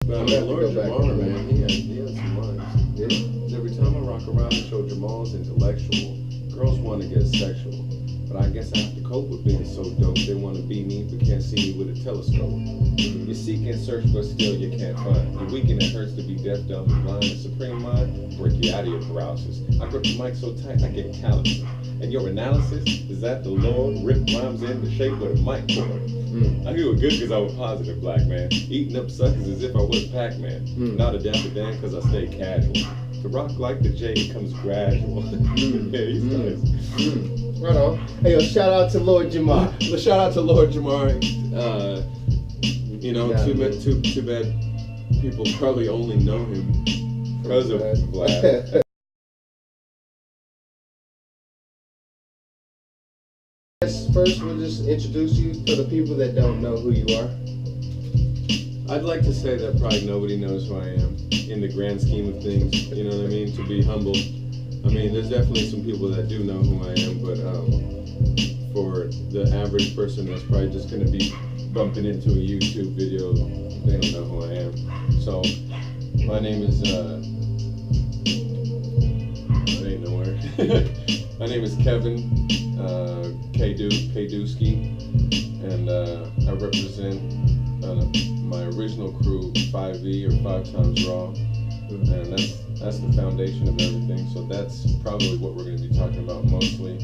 But I mean, Lord Jamar, man, he has some lines. Yeah. Every time I rock around and show Jamal's intellectual, girls want to get sexual. But I guess I have to cope with being so dope. They want to be me, but can't see me with a telescope. You seek and search, but still you can't find. You're weak and it hurts to be deaf, dumb, and blind. The supreme mind, break you out of your paralysis. I grip the mic so tight, I get callous. And your analysis is that the Lord ripped rhymes in the shape with a mic cord. I do it good because I was positive, black man. Eating up suckers as if I was Pac-Man. Not a Dapper Dan because I stay casual. To rock like the J comes gradual. Yeah, he's nice. Right on. Hey, yo, shout out to Lord Jamar. Shout out to Lord Jamar. You know, too bad people probably only know him because of Vlad. First, we'll just introduce you for the people that don't know who you are. I'd like to say that probably nobody knows who I am in the grand scheme of things. You know what I mean? To be humble. I mean, there's definitely some people that do know who I am, but for the average person that's probably just going to be bumping into a YouTube video, they don't know who I am. So, my name is, it ain't nowhere. My name is Kevin Kdusky, and I represent my original crew, 5E or 5 Times Raw, and that's the foundation of everything. So that's probably what we're going to be talking about mostly.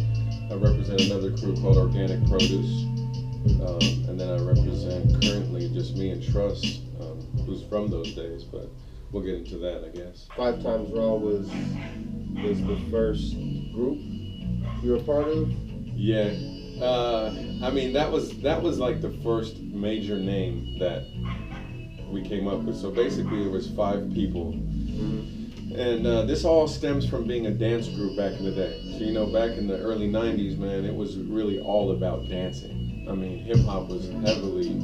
I represent another crew called Organic Produce, and then I represent currently just me and Truss, who's from those days, but we'll get into that, I guess. 5 Times Raw was the first group you were a part of? Yeah. I mean, that was like the first major name that we came up with. So basically there was 5 people. And this all stems from being a dance group back in the day. So, you know, back in the early 90s, man, it was really all about dancing. I mean, hip-hop was heavily,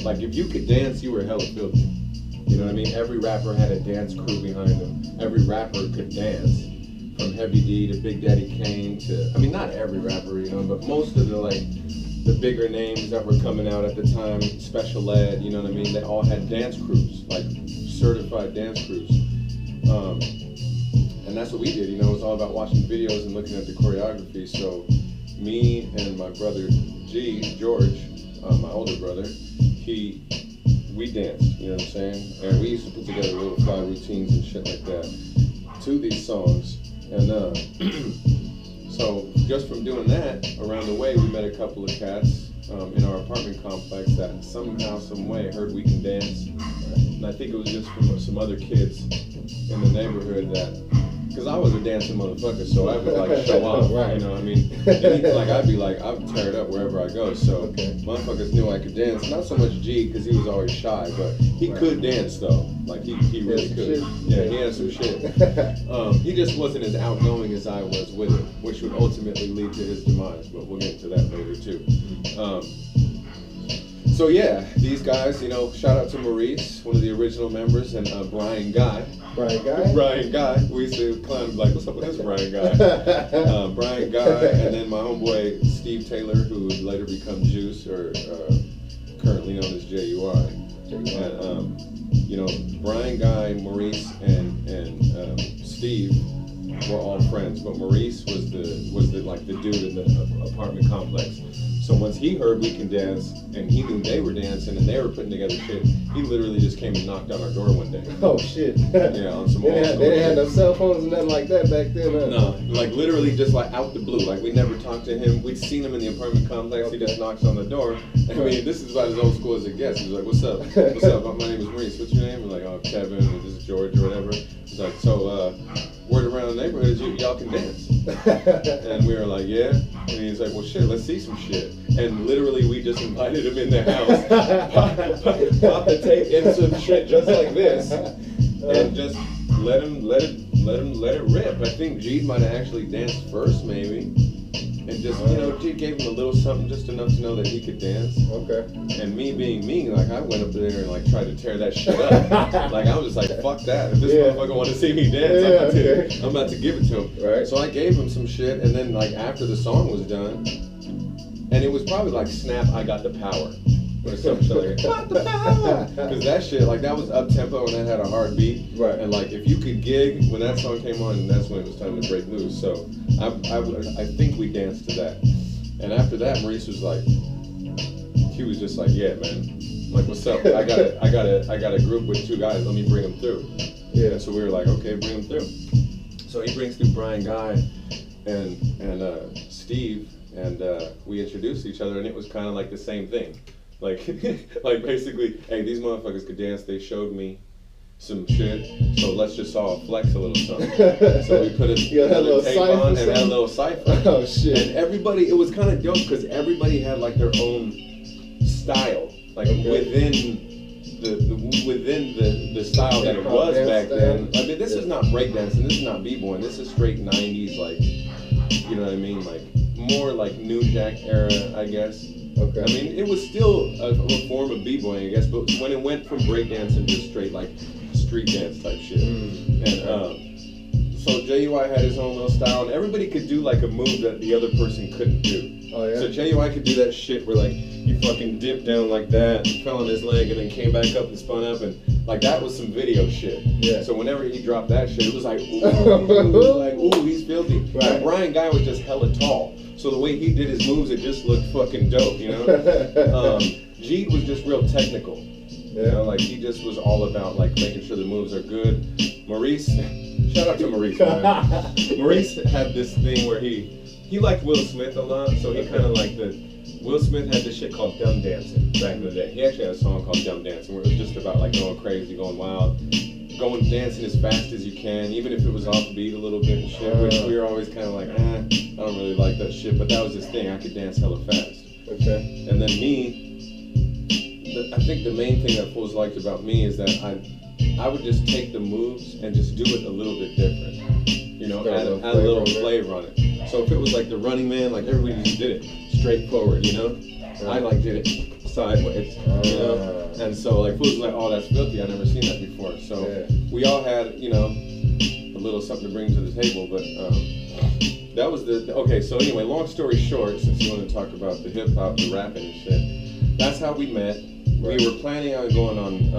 like if you could dance, you were hella filthy. You know what I mean? Every rapper had a dance crew behind them. Every rapper could dance. From Heavy D to Big Daddy Kane to, I mean, not every rapper, you know, but most of the bigger names that were coming out at the time, Special Ed, you know what I mean, they all had dance crews, like certified dance crews. And that's what we did, you know, it was all about watching videos and looking at the choreography. So me and my brother George, my older brother, we danced, you know what I'm saying? And we used to put together little fly routines and shit like that to these songs. And so just from doing that, around the way, we met a couple of cats in our apartment complex that somehow, some way heard we can dance. And I think it was just from some other kids in the neighborhood that, because I was a dancing motherfucker, so I would like show off, right. You know what I mean? Like I'd be like, I'd tear it up wherever I go, so motherfuckers knew I could dance. Not so much G, because he was always shy, but he could dance though. Like he really could. Yeah, he had some shit. He just wasn't as outgoing as I was with it, which would ultimately lead to his demise, but we'll get into that later too. So yeah, these guys, you know, shout out to Maurice, one of the original members, and Brian Guy. Brian Guy. We used to clown like, what's up with this Brian Guy? Brian Guy, and then my homeboy Steve Taylor, who would later become Juice, or currently known as JUI. And, you know, Brian Guy, Maurice, and Steve were all friends, but Maurice was the dude in the apartment complex. So once he heard we can dance, and he knew they were dancing and they were putting together shit, he literally just came and knocked on our door one day. Oh shit. Yeah, on some old school. They didn't have no cell phones and nothing like that back then, huh? No, like literally just like out the blue. Like we never talked to him. We'd seen him in the apartment complex. Okay. He just knocks on the door. I mean, this is about as old school as it gets. He's like, what's up? What's up? My name is Maurice. What's your name? We're like, oh, Kevin, or this is George or whatever. He's like, so word around the neighborhood is y'all can dance. And we were like, yeah. And he's like, well, shit, let's see some shit. And literally, we just invited him in their house, popped the tape in some shit just like this, and just let it rip. I think G might have actually danced first, maybe, and just G gave him a little something, just enough to know that he could dance. Okay. And me being me, like I went up there and like tried to tear that shit up. Like I was just like, fuck that. If this motherfucker want to see me dance, I'm about to give it to him. Right. So I gave him some shit, and then like after the song was done. And it was probably like Snap, I Got the Power. or some shit like that. What the hell? Because that shit, like, that was up tempo and that had a hard beat. Right. And like, if you could gig when that song came on, that's when it was time to break loose. So I think we danced to that. And after that, Maurice was like, he was just like, yeah, man. I'm like, what's up? I got a group with 2 guys. Let me bring them through. Yeah. And so we were like, okay, bring them through. So he brings through Brian Guy and Steve, and we introduced each other, and it was kind of like the same thing. Like, like basically, hey, these motherfuckers could dance. They showed me some shit, so let's just all flex a little something. So we put a tape on and had a little cypher. Oh shit! And everybody, it was kind of dope because everybody had like their own style, like within the style that it was back then. I mean, this is not breakdancing. This is not b-boying. This is straight '90s, like, you know what I mean, like more like New Jack era, I guess. Okay. I mean, it was still a form of b-boying, I guess, but when it went from breakdancing to straight like street dance type shit. And so JUI had his own little style, and everybody could do like a move that the other person couldn't do. Oh yeah. So JUI could do that shit where like you fucking dipped down like that, and fell on his leg, and then came back up and spun up, and like that was some video shit. Yeah. So whenever he dropped that shit, it was like, ooh, like ooh, he's filthy. Right. And Brian Guy was just hella tall, so the way he did his moves, it just looked fucking dope, you know. Jeed was just real technical. Yeah. You know, like he just was all about like making sure the moves are good. Maurice, shout out to Maurice, man. Maurice had this thing where he liked Will Smith a lot, so he kind of liked Will Smith had this shit called Dumb Dancing back in the day. He actually had a song called Dumb Dancing where it was just about like going crazy, going wild, going dancing as fast as you can, even if it was off beat a little bit and shit, which we were always kind of like, I don't really like that shit, but that was his thing. I could dance hella fast. Okay. And then me, I think the main thing that fools liked about me is that I would just take the moves and just do it a little bit different. You know, add a little flavor on it. So if it was like the Running Man, like everybody just did it straight forward, you know? I like did it sideways, you know? And so like fools like, oh, that's filthy, I've never seen that before. So we all had, you know, a little something to bring to the table, but that was okay, so anyway, long story short, since you want to talk about the hip hop, the rapping and shit, that's how we met. Right. We were planning on going on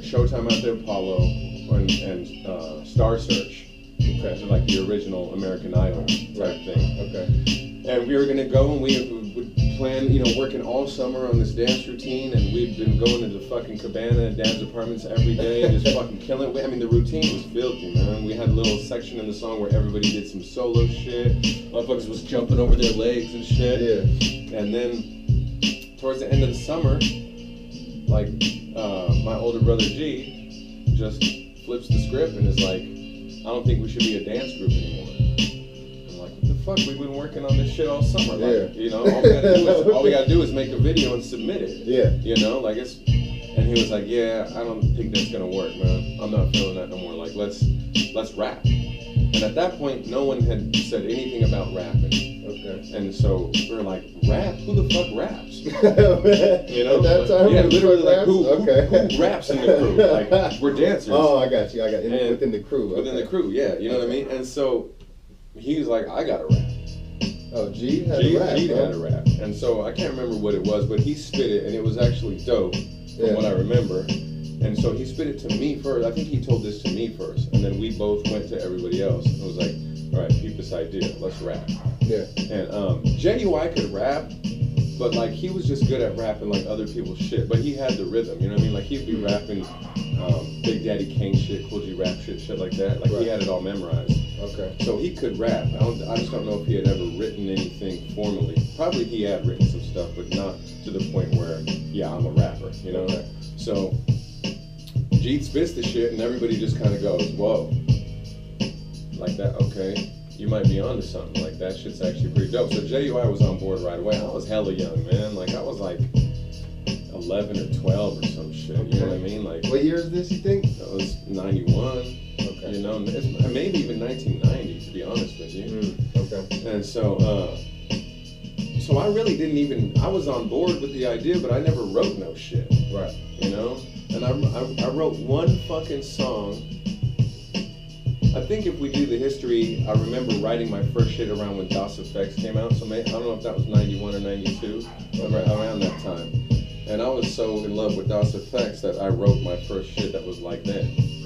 Showtime at the Apollo and Star Search. Okay. So like the original American Idol type thing. Okay. And we were gonna go and we would plan, you know, working all summer on this dance routine, and we'd been going to the fucking Cabana and Dad's apartments every day and just fucking killing it. I mean, the routine was filthy, man. We had a little section in the song where everybody did some solo shit. Motherfuckers was jumping over their legs and shit. Yeah. And then towards the end of the summer, like my older brother G just flips the script and is like, I don't think we should be a dance group anymore. I'm like, what the fuck? We've been working on this shit all summer. Like, you know, all we gotta do is make a video and submit it. Yeah. You know, like it's. And he was like, yeah, I don't think that's gonna work, man. I'm not feeling that no more. Like, let's rap. And at that point, no one had said anything about rapping. Okay. And so we were like, rap? Who the fuck raps? You know? At that time, yeah, literally like, who raps in the crew? Like, we're dancers. Oh, I got you. Within the crew. Okay. Within the crew, yeah. You know what I mean? And so he was like, I gotta rap. Oh, G had a rap. And so I can't remember what it was, but he spit it, and it was actually dope from what I remember. And so he spit it to me first. I think he told this to me first, and then we both went to everybody else. And it was like, all right, keep this idea. Let's rap. Yeah. And JUI could rap, but like he was just good at rapping like other people's shit. But he had the rhythm, you know what I mean? Like he'd be rapping Big Daddy Kane shit, Cool G Rap shit like that. Like he had it all memorized. Okay. So he could rap. I just don't know if he had ever written anything formally. Probably he had written some stuff, but not to the point where, yeah, I'm a rapper, you know? Okay. So Jeet spits the shit and everybody just kind of goes, whoa. Like that, okay. You might be onto something. Like that shit's actually pretty dope. So JUI was on board right away. I was hella young, man. Like I was like 11 or 12 or some shit. You know what I mean? Like what year is this? You think? That was 91. Okay. You know, maybe even 1990 to be honest with you. Okay. And so, so I really didn't even. I was on board with the idea, but I never wrote no shit. Right. You know, and I wrote one fucking song. I think if we do the history, I remember writing my first shit around when DOS Effects came out, so I don't know if that was 91 or 92, around that time. And I was so in love with DOS Effects that I wrote my first shit that was like that.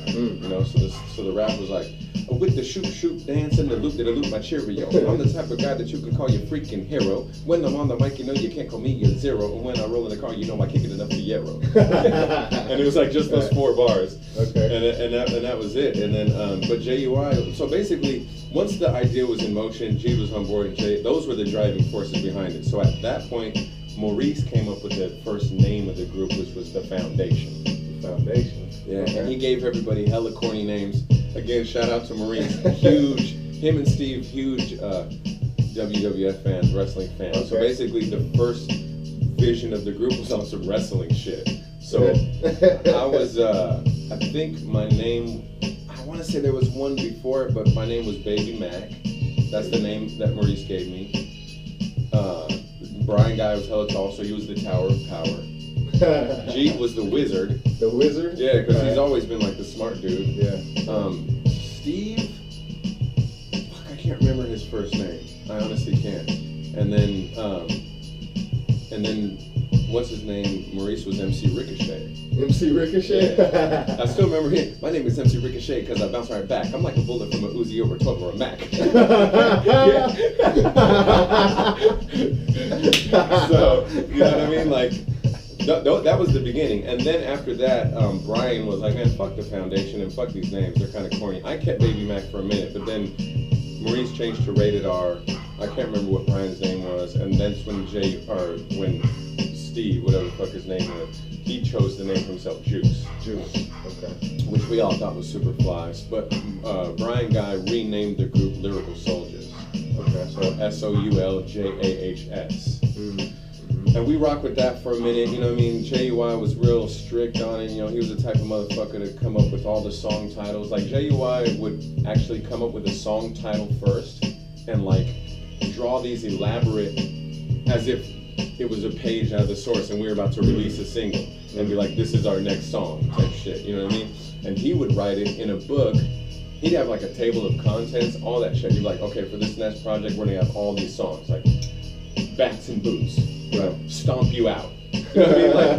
You know, so the rap was like, with the shoot dance and the loop my Cheerio. I'm the type of guy that you can call your freaking hero. When I'm on the mic, you know you can't call me your zero. And when I roll in the car, you know I kick it enough for Yarrow. And it was like just those 4 bars. Okay. And that was it. And then, but JUI, so basically, once the idea was in motion, G was on board, and those were the driving forces behind it. So at that point, Maurice came up with the first name of the group, which was The Foundation. The Foundation. Yeah, okay. And he gave everybody hella corny names. Again, shout out to Maurice, huge, him and Steve, huge WWF fans, wrestling fans. Okay. So basically the first vision of the group was on some wrestling shit. So I was, I think my name, I want to say there was one before it, but my name was Baby Mac. That's the name that Maurice gave me. Brian Guy was hella tall, so he was the Tower of Power. G was the Wizard. The Wizard? Yeah, because he's always been like the smart dude. Yeah. Steve, fuck, I can't remember his first name. I honestly can't. And then, what's his name? Maurice was MC Ricochet. MC Ricochet? Yeah. I still remember him. My name is MC Ricochet because I bounce right back. I'm like a bullet from a Uzi over 12 or a Mac. So, you know what I mean? Like, that was the beginning. And then after that, Brian was like, man, fuck the Foundation and fuck these names. They're kind of corny. I kept Baby Mac for a minute, but then Maurice changed to Rated R. I can't remember what Brian's name was. And that's when when Steve, whatever the fuck his name was, he chose the name for himself, Juice. Juice, okay. Which we all thought was super flies. But Brian Guy renamed the group Lyrical Soldiers. Okay. So SOULJAHS. And we rocked with that for a minute, you know what I mean? JUI was real strict on it, you know, he was the type of motherfucker to come up with all the song titles. Like, JUI would actually come up with a song title first and, like, draw these elaborate, as if it was a page out of the source and we were about to release a single, and be like, this is our next song type shit, you know what I mean? And he would write it in a book. He'd have, like, a table of contents, all that shit. He'd be like, okay, for this next project, we're gonna have all these songs, like, Bats and Boots. You know, stomp you out. You know what I mean? Like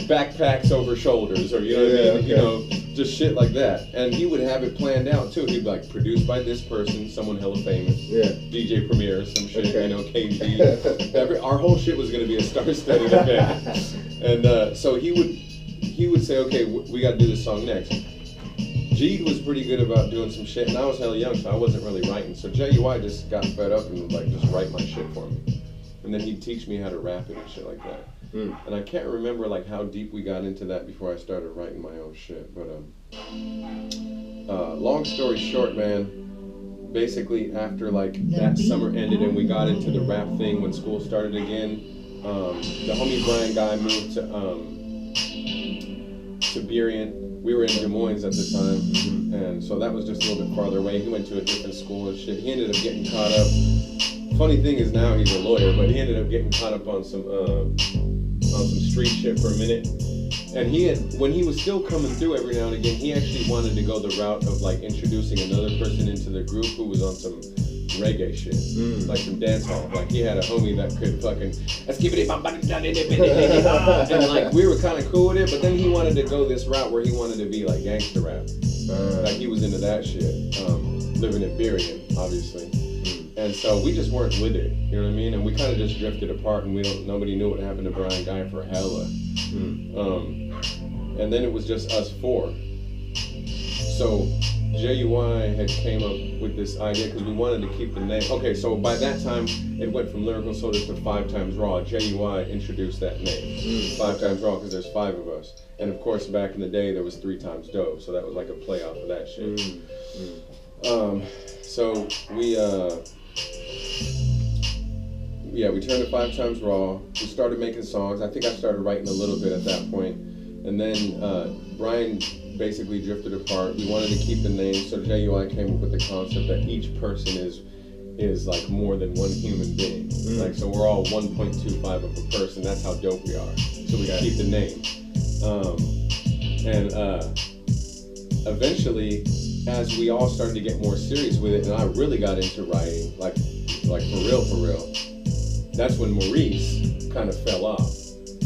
backpacks over shoulders, or you know what I mean? Okay. You know, just shit like that. And he would have it planned out too. He'd be like, produced by this person, someone hella famous. Yeah. DJ Premier, some shit, okay. You know, KG. Our whole shit was gonna be a star-studded event. And so he would say, okay, we got to do this song next. G was pretty good about doing some shit, and I was hella young, so I wasn't really writing. So JUI just got fed up and would like just write my shit for me. And then he'd teach me how to rap it and shit like that. And I can't remember like how deep we got into that before I started writing my own shit. But long story short, man, basically after like that summer ended and we got into the rap thing when school started again, the homie Brian Guy moved to Burien. We were in Des Moines at the time, and so that was just a little bit farther away. He went to a different school and shit. He ended up getting caught up. Funny thing is now he's a lawyer, but he ended up getting caught up on some street shit for a minute. And when he was still coming through every now and again, he actually wanted to go the route of like introducing another person into the group who was on some reggae shit, like some dance hall. Like he had a homie that could fucking and like we were kind of cool with it, but then he wanted to go this route where he wanted to be like gangster rap. Like he was into that shit, living in Burien, obviously. And so we just weren't with it, you know what I mean? And we kind of just drifted apart, and nobody knew what happened to Brian Guy for hella. And then it was just us 4. So JUI had came up with this idea because we wanted to keep the name. Okay, so by that time it went from Lyrical Soldiers to 5 Times Raw. JUI introduced that name, 5 Times Raw, because there's 5 of us. And of course, back in the day there was 3 Times Dope, so that was like a play off of that shit. So we turned to 5 Times Raw. We started making songs. I think I started writing a little bit at that point. And then Brian basically drifted apart. We wanted to keep the name, so JUI came up with the concept that each person is like more than one human being. Like, so we're all 1.25 of a person. That's how dope we are. So we keep the name. Eventually, as we all started to get more serious with it, and I really got into writing, like for real, that's when Maurice kind of fell off.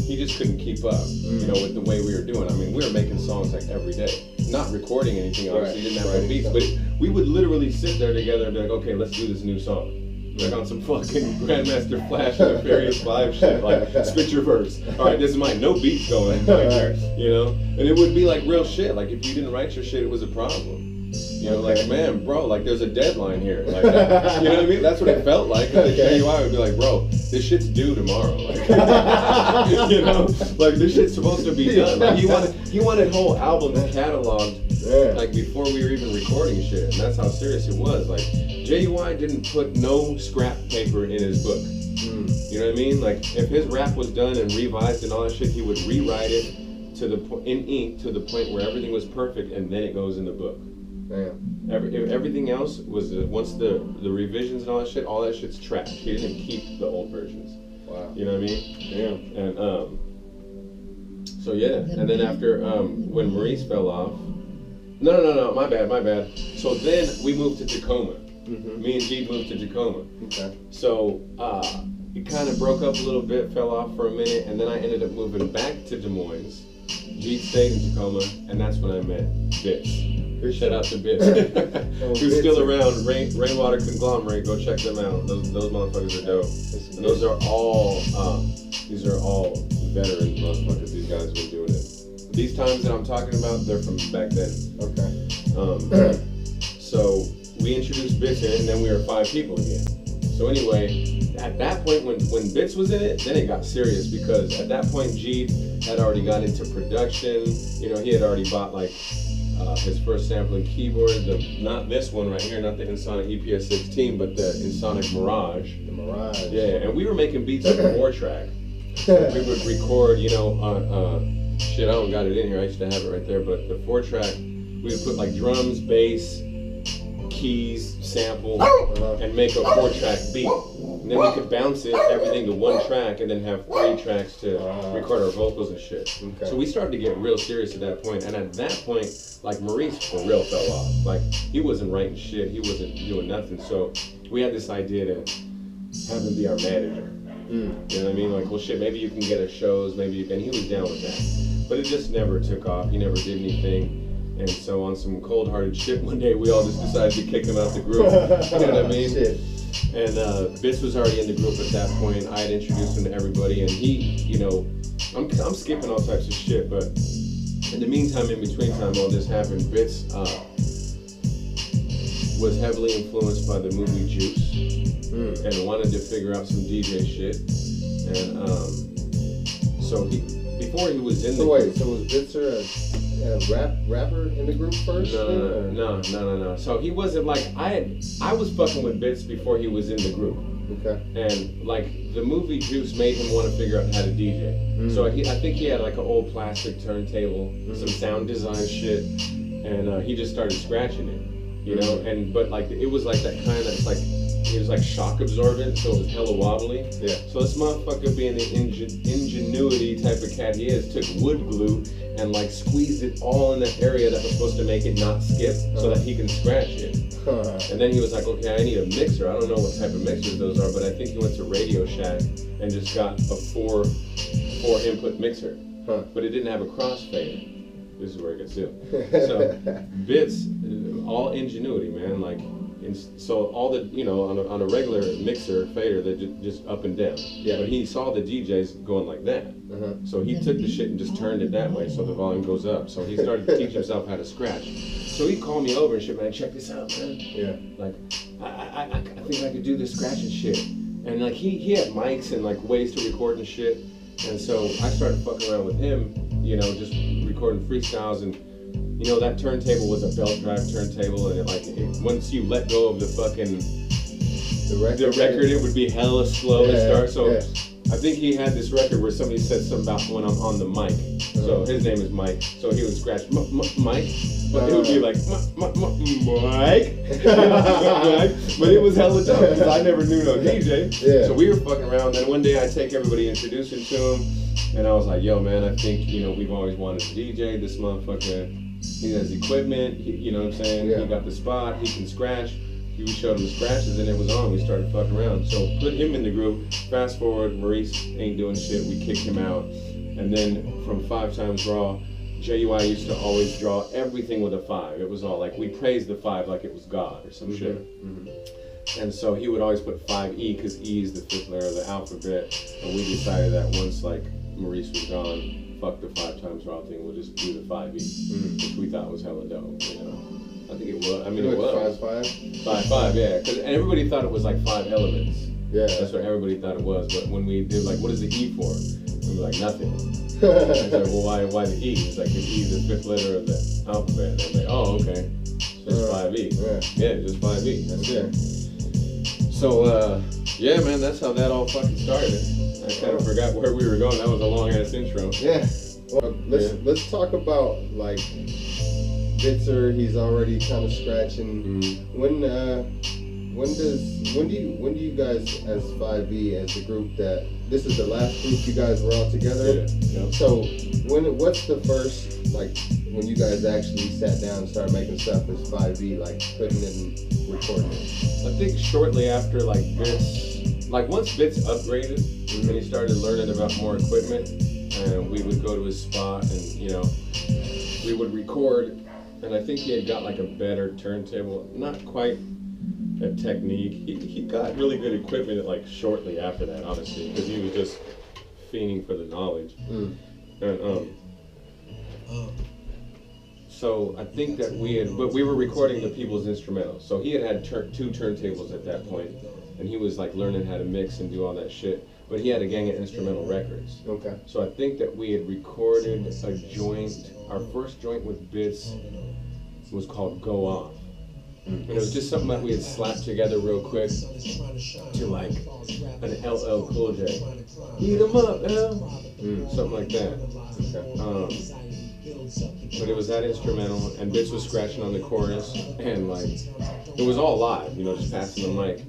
he just couldn't keep up, you know, with the way we were doing. I mean, we were making songs like every day, not recording anything. Obviously, didn't have no beats, but we would literally sit there together and be like, okay, let's do this new song. Like on some fucking Grandmaster Flash and Nefarious 5 shit, like spit your verse. All right, this is mine. No beats going, like, you know. And it would be like real shit. Like if you didn't write your shit, it was a problem. You know, like, man, bro, like there's a deadline here. Like, you know what I mean? That's what it felt like. Because the JUI would be like, bro, this shit's due tomorrow. Like, you know, like this shit's supposed to be done. Like he wanted whole albums cataloged, like before we were even recording shit. And that's how serious it was. Like JUI didn't put no scrap paper in his book. You know what I mean? Like if his rap was done and revised and all that shit, he would rewrite it to the in ink to the point where everything was perfect, and then it goes in the book. Damn. Everything else was once the revisions and all that shit's trash. He didn't keep the old versions. Wow. You know what I mean? Damn. And so yeah, and then after when Maurice fell off, no, my bad. So then we moved to Tacoma. Me and G moved to Tacoma. Okay. So it kind of broke up a little bit, fell off for a minute, and then I ended up moving back to Des Moines. G stayed in Tacoma, and that's when I met Bits. Shout out to Bits. Who's still around, Rainwater Conglomerate, go check them out. Those motherfuckers are dope. And those are all, these are all veteran motherfuckers, these guys have been doing it. These times that I'm talking about, they're from back then. Okay. So we introduced Bits in, and then we were 5 people again. So anyway, at that point, when Bits was in it, then it got serious, because at that point, G had already got into production. You know, he had already bought like his first sampling keyboard, not this one right here, not the Ensoniq EPS 16, but the Ensoniq Mirage. The Mirage. Yeah, and we were making beats on the 4-track. We would record, you know, shit, I don't got it in here, I used to have it right there, but the 4-track, we would put like drums, bass, keys, sample, and make a 4-track beat. And then we could bounce everything to 1 track, and then have 3 tracks to record our vocals and shit. Okay. So we started to get real serious at that point. And at that point, like Maurice for real fell off. Like he wasn't writing shit, he wasn't doing nothing. So we had this idea to have him be our manager. You know what I mean? Like, well, shit, maybe you can get us shows, maybe you can. He was down with that. But it just never took off. He never did anything. And so on some cold-hearted shit, one day we all just decided to kick him out the group. You know what I mean? Shit. And Bits was already in the group at that point. I had introduced him to everybody, and he, you know, I'm skipping all types of shit, but in the meantime, in between time all this happened, Bits was heavily influenced by the movie Juice, and wanted to figure out some DJ shit. And so before he was in the group. So was Bitzer a rapper in the group first? No. So he wasn't like, I was fucking with Bits before he was in the group. Okay. And like the movie Juice made him want to figure out how to DJ. So I think he had like an old plastic turntable, some sound design shit, and he just started scratching it, you know. And but like it was like that kind of, it's like, it was like shock absorbent, so it was hella wobbly. Yeah. So this motherfucker, being the ingenuity type of cat he is, took wood glue and like squeezed it all in that area that was supposed to make it not skip, so that he can scratch it. And then he was like, okay, I need a mixer. I don't know what type of mixers those are, but I think he went to Radio Shack and just got a four input mixer. But it didn't have a crossfader. This is where it gets ill. So Bits, all ingenuity, man. Like, so all the, you know, on a regular mixer fader, they just up and down. Yeah. But he saw the DJs going like that. So he took the shit and just turned it that way so the volume goes up. So he started to teach himself how to scratch. So he'd call me over and shit, man, check this out, man. Yeah. Like, I think I could do this scratching shit. And like he had mics and like ways to record and shit. And so I started fucking around with him, you know, just recording freestyles. And you know, that turntable was a belt drive turntable, and once you let go of the fucking the record, it would be hella slow to start. So I think he had this record where somebody said something about when I'm on the mic. So his name is Mike. So he would scratch Mike, but it would be like Mike. But it was hella dumb because I never knew no DJ. So we were fucking around. Then one day I take everybody, introduce him to him, and I was like, yo man, I think, you know, we've always wanted to DJ. This motherfucker, he has equipment, you know what I'm saying? He got the spot, he can scratch. We showed him the scratches and it was on. We started fucking around. So put him in the group. Fast forward, Maurice ain't doing shit. We kicked him out. And then from 5 Times Raw, JUI used to always draw everything with a 5. It was all like, we praised the 5 like it was God or some shit. And so he would always put 5E because E is the 5th letter of the alphabet. And we decided that once like Maurice was gone, fuck the 5 Times Raw thing, we'll just do the 5E, which we thought was hella dope, you know. I think it was. I mean, it was 5-5. 5-5, yeah. And everybody thought it was like 5 elements. Yeah. That's what everybody thought it was. But when we did like, what is the E for? We were like, nothing. I said, well, why the E? It's like the E is the 5th letter of the alphabet. And they're like, oh, okay. So it's 5E. Yeah, just 5E. That's it. So, yeah, man, that's how that all fucking started. I kind of forgot where we were going. That was a long ass intro. Yeah. Well, let's talk about like Bitzer. He's already kind of scratching. When do you guys as 5E, as the group that this is the last group you guys were all together? Yeah. So what's the first, like, when you guys actually sat down and started making stuff as 5E, like putting it and recording it? I think shortly after like Bits, like once Bits upgraded and he started learning about more equipment, and we would go to his spot and, you know, we would record, and I think he had got like a better turntable, not quite a technique. He got really good equipment like shortly after that, honestly, because he was just fiending for the knowledge. And so I think that we were recording the people's instrumentals. So he had 2 turntables at that point, and he was like learning how to mix and do all that shit. But he had a gang of instrumental records. Okay. So I think that we had recorded a joint. Our first joint with Bits was called Go Off. And it was just something that we had slapped together real quick to like an LL Cool J. Eat 'em up, L. Something like that. But it was that instrumental, and Bits was scratching on the chorus, and like, it was all live, you know, just passing the mic.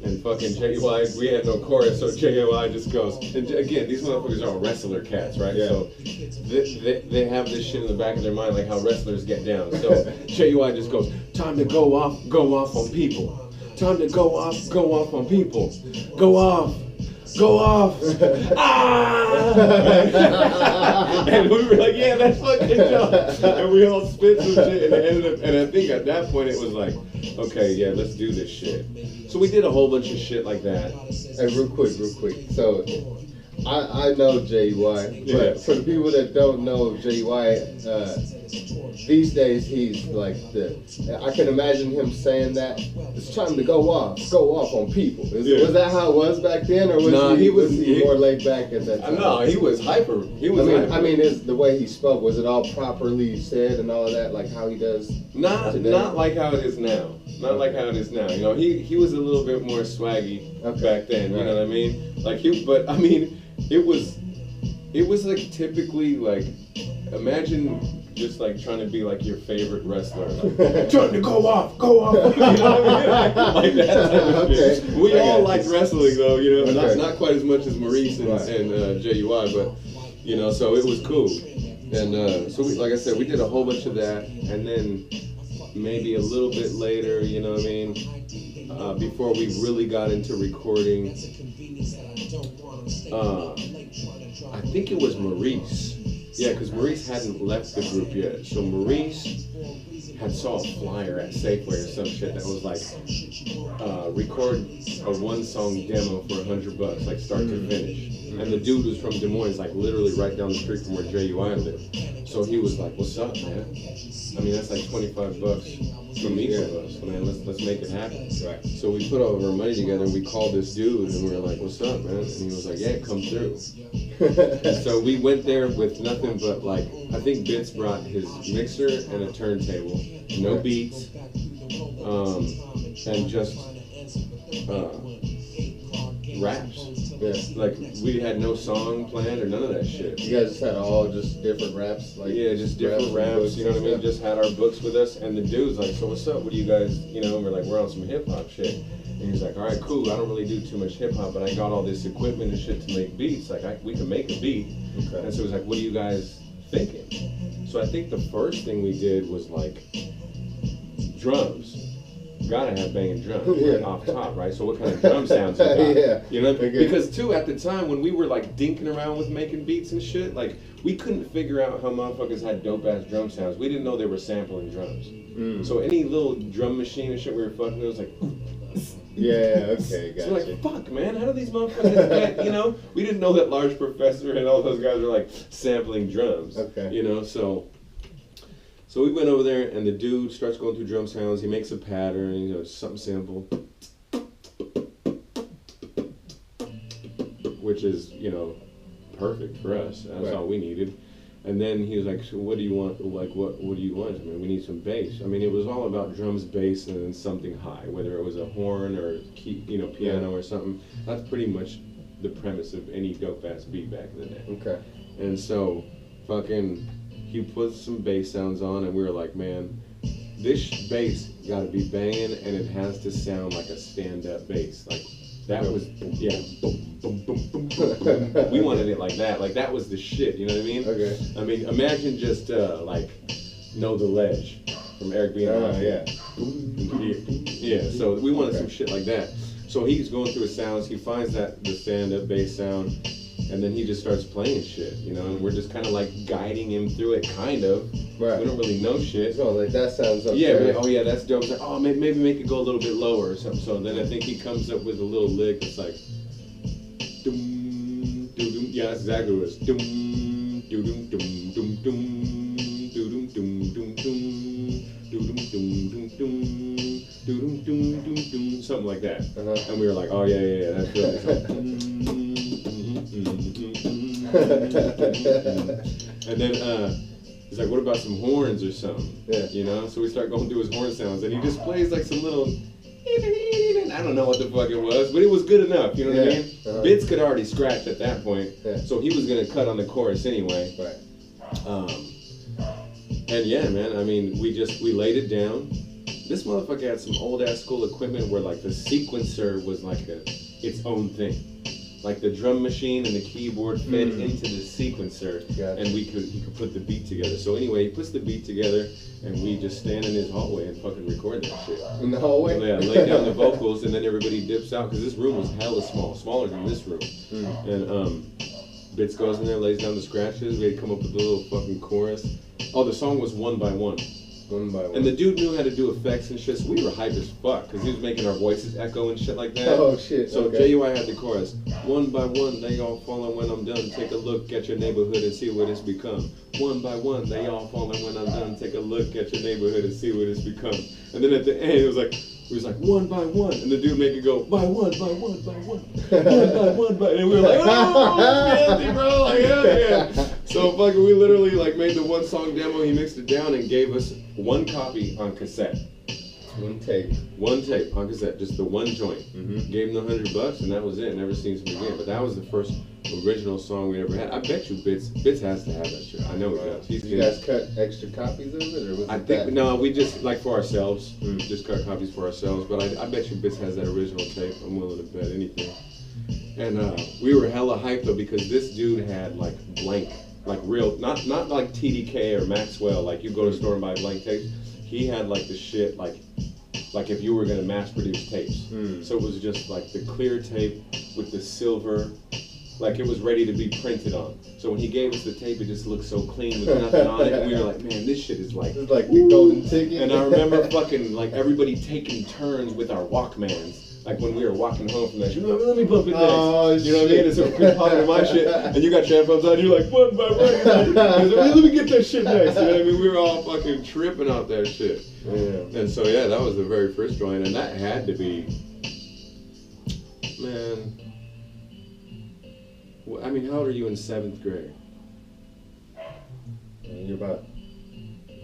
And fucking JUI, we had no chorus, so JUI just goes, and again, these motherfuckers are wrestler cats, right? Yeah. So they have this shit in the back of their mind, like how wrestlers get down. So JUI just goes, time to go off on people. Time to go off on people. Go off. Ah! And we were like, yeah, that's fucking dope. And we all spit some shit, and it ended up, and I think at that point it was like, okay, yeah, let's do this shit. So we did a whole bunch of shit like that. Hey, real quick. So, I know JUI, but for the people that don't know JUI, these days he's like I can imagine him saying that it's time to go off on people. Was that how it was back then, or was he more laid back at that time? No, he was hyper. I mean, is the way he spoke, was it all properly said and all of that, like how he does? Not like how it is now. Not like how it is now. You know, he was a little bit more swaggy back then. You know what I mean? Like but I mean, it was like typically like, imagine just like trying to be like your favorite wrestler, like, trying to go off. You know what I mean? Like that type of shit. We all liked wrestling though, you know, not quite as much as Maurice and JUI, but you know, so it was cool. And so we, like I said, we did a whole bunch of that, and then maybe a little bit later, you know what I mean, before we really got into recording, I think it was Maurice. Yeah, because Maurice hadn't left the group yet. So Maurice had saw a flyer at Safeway or some shit that was like, record a 1-song demo for $100, like start to finish. And the dude was from Des Moines, like literally right down the street from where JUI lived. So he was like, what's up, man? I mean, that's like $25 from each of us. Man, let's make it happen. Right. So we put all of our money together, and we called this dude, and we were like, what's up, man? And he was like, yeah, come through. So we went there with nothing but like, I think Bits brought his mixer and a turntable, no beats, and just raps. Yeah. Like, we had no song planned or none of that shit. You guys just had all just different raps? Like, yeah, just different raps, you know what I mean? Just had our books with us, and the dude's like, so what's up? What do you guys, you know, and we're like, we're on some hip-hop shit. And he's like, all right, cool, I don't really do too much hip-hop, but I got all this equipment and shit to make beats. Like, we can make a beat. Okay. And so he's like, what are you guys thinking? So I think the first thing we did was, like, drums. gotta have banging drums like, off top, right? So what kind of drum sounds you got? Yeah. You know, Okay. because too at the time when we were like dinking around with making beats and shit, like we couldn't figure out how motherfuckers had dope ass drum sounds. We didn't know they were sampling drums. So any little drum machine and shit we were fucking with was like. Yeah, okay, gotcha. So like, fuck, man, how do these motherfuckers get, you know? We didn't know that Large Professor and all those guys were like sampling drums. Okay. You know, so we went over there and the dude starts going through drum sounds. He makes a pattern, you know, something simple. Which is, you know, perfect for us. That's Right. all we needed. And then he was like, so what do you want? Like, what do you want? I mean, we need some bass. I mean, it was all about drums, bass, and then something high, whether it was a horn or key, you know, piano or something. That's pretty much the premise of any dope ass beat back in the day. Okay. And so, fucking, he put some bass sounds on, and we were like, man, this bass got to be banging, and it has to sound like a stand-up bass. Like, that was, yeah, boom, boom, boom, boom, boom, boom. We wanted it like that. Like, that was the shit, you know what I mean? Okay. I mean, imagine just, like, Know the Ledge from Eric B. and I. Yeah, so we wanted some shit like that. So he's going through his sounds, he finds that the stand-up bass sound, and then he just starts playing shit, you know, and we're just kind of like guiding him through it, kind of. Right. We don't really know shit. So like that sounds okay. Yeah, we're like, oh yeah, that's dope. It's like, oh, maybe make it go a little bit lower or something. So then I think he comes up with a little lick that's like, doom, doo doom. Yeah, that's exactly what it is. Doom, doo doom, doom, doom, doom, doo doom, doom, doom, doom, doo doom, doom, doom, doom, doo doom, doom, doom, doom, something like that. And we were like, oh yeah, that's good. It's like, and then he's like, what about some horns or something? Yeah. You know? So we start going through his horn sounds, and he just plays like some little, I don't know what the fuck it was, but it was good enough, you know what I mean? Bits could already scratch at that point, so he was gonna cut on the chorus anyway. Right. And yeah, man, I mean, we laid it down. This motherfucker had some old ass school equipment where like the sequencer was like its own thing. Like the drum machine and the keyboard fed into the sequencer, and he could put the beat together. So anyway, he puts the beat together, and we just stand in his hallway and fucking record that shit. In the hallway? Yeah, lay down the vocals, and then everybody dips out, because this room was hella small, smaller than this room. And Bits goes in there, lays down the scratches, we had come up with a little fucking chorus. Oh, the song was One by One. One by one. And the dude knew how to do effects and shit, so we were hype as fuck, because he was making our voices echo and shit like that. Oh, shit. So okay. JUI had the chorus. One by one, they all falling when I'm done. Take a look at your neighborhood and see what it's become. One by one, they all falling when I'm done. Take a look at your neighborhood and see what it's become. And then at the end, it was like one by one, and the dude make it go by one, by one, by one, one by one, and we were like, oh, fancy, bro, like hell yeah. So fucking, we literally like made the one song demo. He mixed it down and gave us one copy on cassette. One tape. One tape on cassette, just the one joint. Gave him the $100, and that was it. Never seen him again. But that was the first original song we ever had. I bet you Bits has to have that shit. I know he does. Did you guys cut extra copies of it, or was I it think that? no, we just like for ourselves, just cut copies for ourselves. But I bet you Bits has that original tape. I'm willing to bet anything. And we were hella hyped though, because this dude had like blank, like real, not like TDK or Maxwell. Like you go to the store and buy blank tapes. He had like the shit like if you were gonna mass produce tapes. So it was just like the clear tape with the silver, like it was ready to be printed on. So when he gave us the tape, it just looked so clean with nothing on it, and we were like, man, this shit is like, It's like the golden ticket. And I remember fucking like everybody taking turns with our Walkmans. Like when we were walking home from that shit, let me bump it next. Oh, you know what I mean? And so we're popping my shit, and you got your headphones on, you're like, one by one. Let me get that shit next. You know what I mean? We were all fucking tripping out that shit. Yeah. And so yeah, that was the very first joint, and that had to be, man. I mean, how old are you in 7th grade? You're about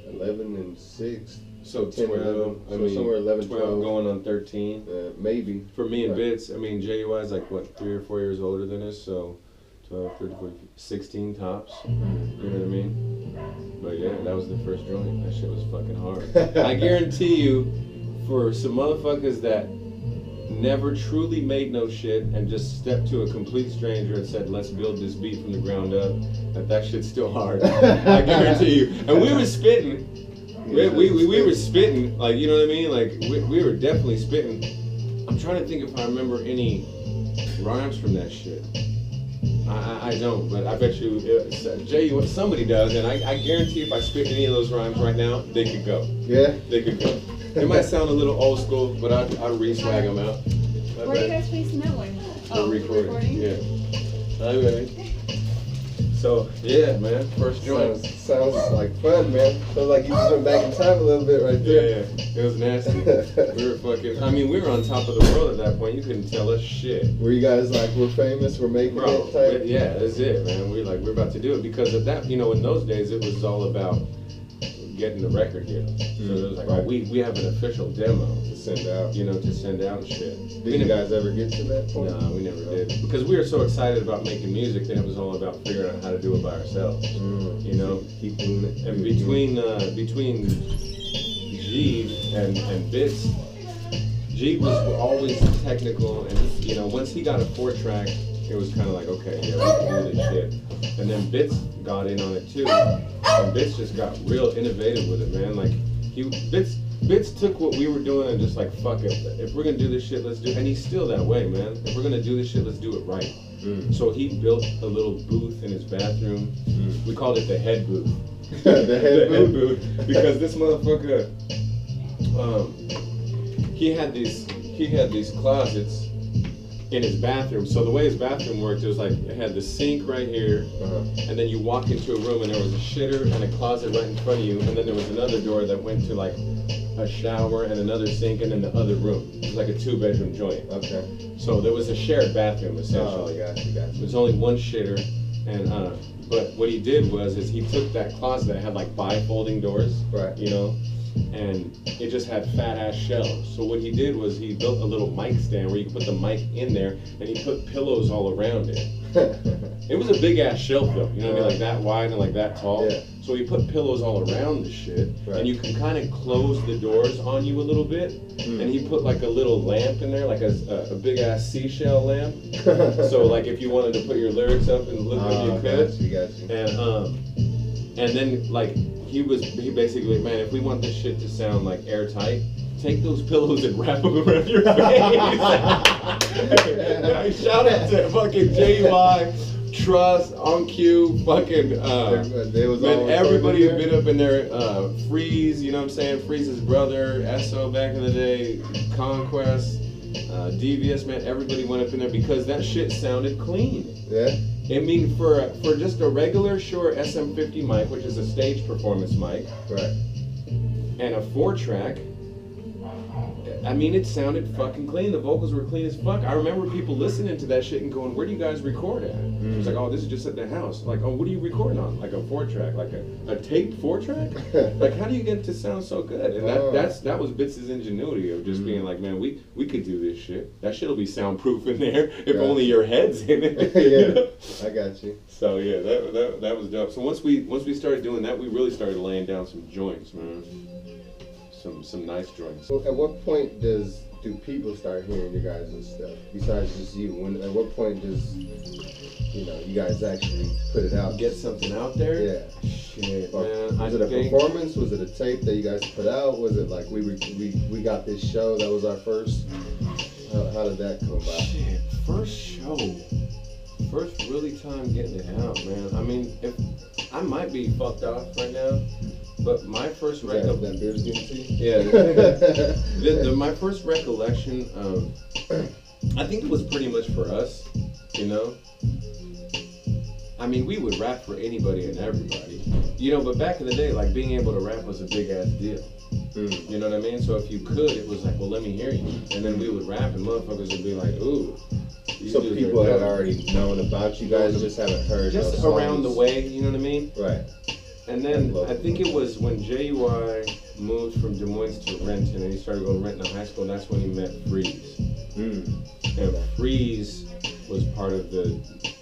11 and 6. So 10, 12, 11, I so mean, somewhere 11, 12 going on 13. Maybe. For me and Right. Bits, I mean, JUI is like, what, 3 or 4 years older than us, so 12, 13, 14, 16 tops, you know what I mean? But yeah, that was the first joint. That shit was fucking hard. I guarantee you, for some motherfuckers that never truly made no shit and just stepped to a complete stranger and said, let's build this beat from the ground up, that shit's still hard. I guarantee you. And we were spitting. We were spitting, like, you know what I mean? Like, we were definitely spitting. I'm trying to think if I remember any rhymes from that shit. I don't, but I bet you, Jay, somebody does, and I guarantee if I spit any of those rhymes right now, they could go. Yeah? They could go. It might sound a little old school, but I'd re-swag them out. Where are you guys facing that way? Oh, recording. Yeah. Hi, baby. So, yeah, man, first joint. Sounds like fun, man. Sounds like you just went back in time a little bit right there. Yeah, it was nasty. We were fucking, I mean, we were on top of the world at that point. You couldn't tell us shit. Were you guys like, we're famous, we're making Bro, it type? yeah, that's it, man. We're about to do it because of that, you know, in those days it was all about getting the record deal. So it was like, oh, we have an official demo To send out. you know, to send out and shit. Did you guys ever get to that point? No, we never did. Because we were so excited about making music, then it was all about figuring out how to do it by ourselves. You know? Keep doing it. And between G and Bits, G was always technical, and you know, once he got a 4-track, it was kind of like, okay, yeah, we can do this shit. And then Bits got in on it too, and Bits just got real innovative with it, man. Like Bits took what we were doing and just like, fuck it. If we're gonna do this shit, let's do it. And he's still that way, man. If we're gonna do this shit, let's do it right. So he built a little booth in his bathroom. We called it the head booth. The head booth. Because this motherfucker, he had these closets in his bathroom. So the way his bathroom worked, it was like it had the sink right here, and then you walk into a room and there was a shitter and a closet right in front of you, and then there was another door that went to like a shower and another sink and then the other room. It was like a 2-bedroom joint. Okay. So there was a shared bathroom essentially. Oh, gotcha. There was only one shitter, and but what he did was he took that closet that had like bi-folding doors, Right. you know, and it just had fat ass shelves. So what he did was he built a little mic stand where you could put the mic in there, and he put pillows all around it. It was a big ass shelf though, you know what I mean, like that wide and like that tall. Yeah. So he put pillows all around the shit, Right. and you can kind of close the doors on you a little bit. And he put like a little lamp in there, like a big ass seashell lamp. So like if you wanted to put your lyrics up and look at you could. Got you. And then like he basically, man, if we want this shit to sound like airtight, take those pillows and wrap them around your face. Shout out to fucking JY, Trust, On Cue, fucking man, everybody who been up in there, Freeze, you know what I'm saying? Freeze's brother, SO back in the day, Conquest, Devious, man, everybody went up in there because that shit sounded clean. Yeah. I mean, for just a regular Shure SM50 mic, which is a stage performance mic, Right. and a 4-track, I mean, it sounded fucking clean. The vocals were clean as fuck. I remember people listening to that shit and going, where do you guys record at? It was like, oh, this is just at the house. Like, oh, what are you recording on? Like a 4-track, like a taped 4-track? Like, how do you get it to sound so good? And that was Bits' ingenuity of just being like, man, we could do this shit. That shit'll be soundproof in there if only your head's in it. Yeah, you know? I got you. So yeah, that was dope. So once we started doing that, we really started laying down some joints, man. Some nice joints. So at what point do people start hearing your guys' stuff besides just you? At what point does you guys actually put it out? Get something out there? Yeah. Shit, Or man. was it a performance? Was it a tape that you guys put out? Was it like we got this show that was our first? How did that come about? Shit, first show. First really time getting it out, man. I mean, if I might be fucked off right now, but my first recollection. That beer's getting to you? Yeah. My first recollection of, I think it was pretty much for us, you know. I mean, we would rap for anybody and everybody, you know. But back in the day, like being able to rap was a big ass deal. You know what I mean? So if you could, it was like, well, let me hear you, and then we would rap, and motherfuckers would be like, ooh. So people had already known about you guys, just haven't heard. Just around the way, you know what I mean? Right. And then I think it was when JUI moved from Des Moines to Renton, and he started going to Renton High School. And that's when he met Freeze. And Freeze was part of the,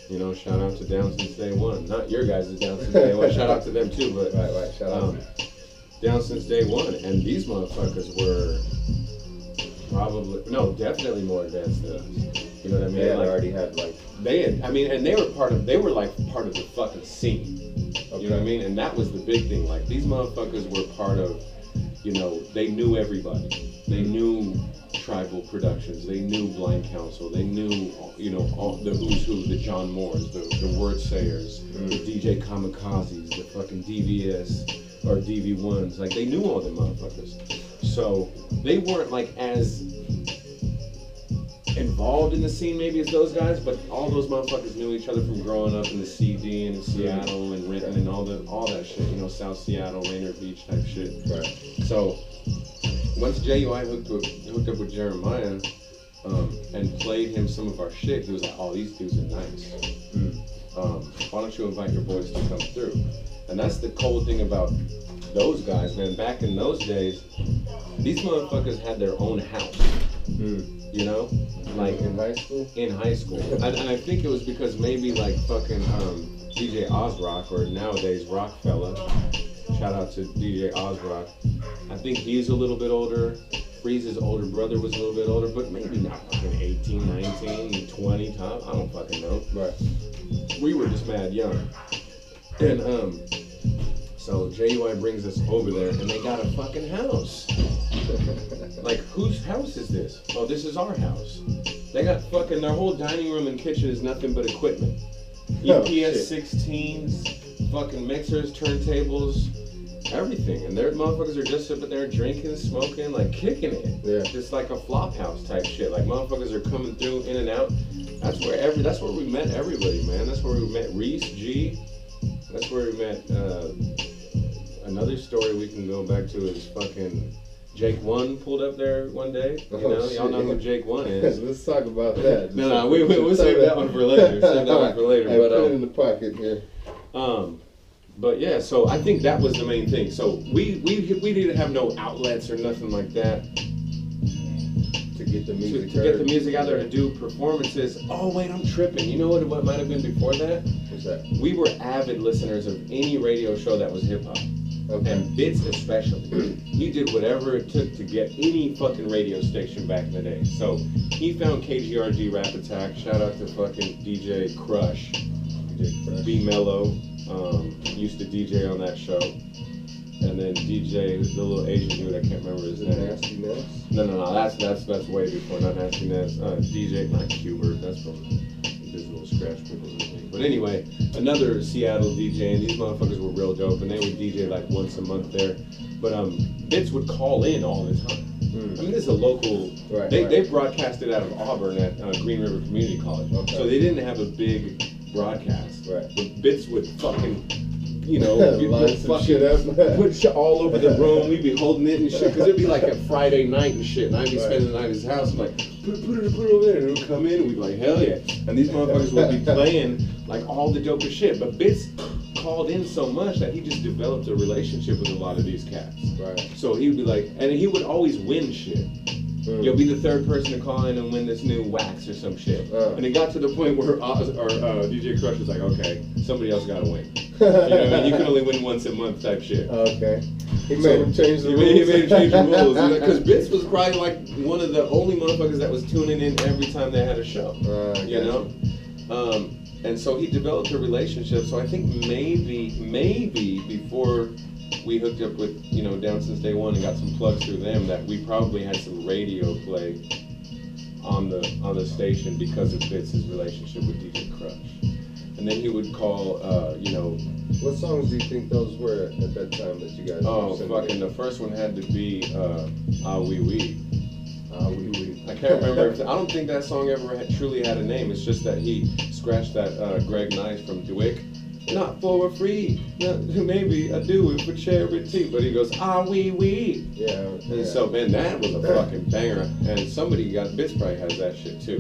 you know, shout out to Down Since Day One. Not your guys' Down Since Day One. Shout out to them too, but right. Shout out. Down Since Day One. And these motherfuckers were definitely more advanced than us. You know what I mean? They already had like. And they were like part of the fucking scene. Okay. You know what I mean? And that was the big thing. Like, these motherfuckers were part of you know, they knew everybody. They knew Tribal Productions. They knew Blind Council. They knew, you know, all the who's who, the John Moores, the Word Sayers, the DJ Kamikazes, the fucking DVS or DV1s. Like, they knew all them motherfuckers. So they weren't like as involved in the scene maybe as those guys, but all those motherfuckers knew each other from growing up in the CD and in Seattle and Renton and all that shit, you know, South Seattle, Rainier Beach type shit. Right. So once JUI hooked up with Jeremiah and played him some of our shit, he was like, oh, these dudes are nice. Why don't you invite your boys to come through? And that's the cool thing about those guys, man. Back in those days, these motherfuckers had their own house. You know, like in high school. In high school, and I think it was because maybe like fucking DJ Ozrock, or nowadays Rockfella. Shout out to DJ Ozrock. I think he's a little bit older. Freeze's older brother was a little bit older, but maybe not fucking 18, 19, 20 top. I don't fucking know. Right. We were just mad young, and so JUI brings us over there, and they got a fucking house. Like, whose house is this? Oh, this is our house. They got fucking, their whole dining room and kitchen is nothing but equipment. EPS 16s, fucking mixers, turntables, everything. And their motherfuckers are just sitting there drinking, smoking, like kicking it. Yeah. Just like a flop house type shit. Like, motherfuckers are coming through, in and out. That's where we met everybody, man. That's where we met Reese G. That's where we met, another story we can go back to is fucking Jake One pulled up there one day. You know, y'all know who Jake One is. Let's talk about that. No, we'll save that one for later. Save that one for later. But put it in the pocket here. But yeah, so I think that was the main thing. So we didn't have no outlets or nothing like that to get the music to get the music out there and do performances. Oh wait, I'm tripping. You know what might have been before that? What's that? We were avid listeners of any radio show that was hip hop. Okay. And Bits especially. He did whatever it took to get any fucking radio station back in the day. So he found KGRG Rap Attack. Shout out to fucking DJ Crush. B Mello used to DJ on that show. And then DJ, the little Asian dude, I can't remember his name. Nasty Ness? No, that's way before. Not Nasty Ness. DJ, not Qbert. That's from Digital Scratch Pickles. But anyway, another Seattle DJ, and these motherfuckers were real dope, and they would DJ like once a month there. But Bits would call in all the time. I mean, this is a local. Right, they broadcasted out of Auburn at Green River Community College, so they didn't have a big broadcast. Right. But Bits would fucking, you know, put shit all over the room. We'd be holding it and shit, because it'd be like a Friday night and shit, and I'd be spending the night at his house. I'm like, put it over there, and it would come in, and we'd be like, hell yeah. And these motherfuckers would be playing like all the dopest shit. But Bits called in so much that he just developed a relationship with a lot of these cats. Right. So he would be like, and he would always win shit. You'll be the third person to call in and win this new wax or some shit. And it got to the point where DJ Crush was like, okay, somebody else got to win. You know what I mean? You can only win once a month type shit. Okay. He made him change the rules. He made him change the rules. Because Bits was probably like one of the only motherfuckers that was tuning in every time they had a show. You know? And so he developed a relationship. So I think maybe before we hooked up with, you know, Down Since Day One and got some plugs through them, that we probably had some radio play on the station because of Bits' relationship with DJ Crush. And then he would call, you know. What songs do you think those were at that time that you guys were fucking, the first one had to be Ah Wee Wee. Ah Wee Wee. I can't remember. I don't think that song ever truly had a name. It's just that he scratched that Greg Nice from Dewick. Not for free, maybe I do it for charity. But he goes, ah wee wee. Yeah. And so, man, that was a fucking banger. And somebody Bits probably has that shit too.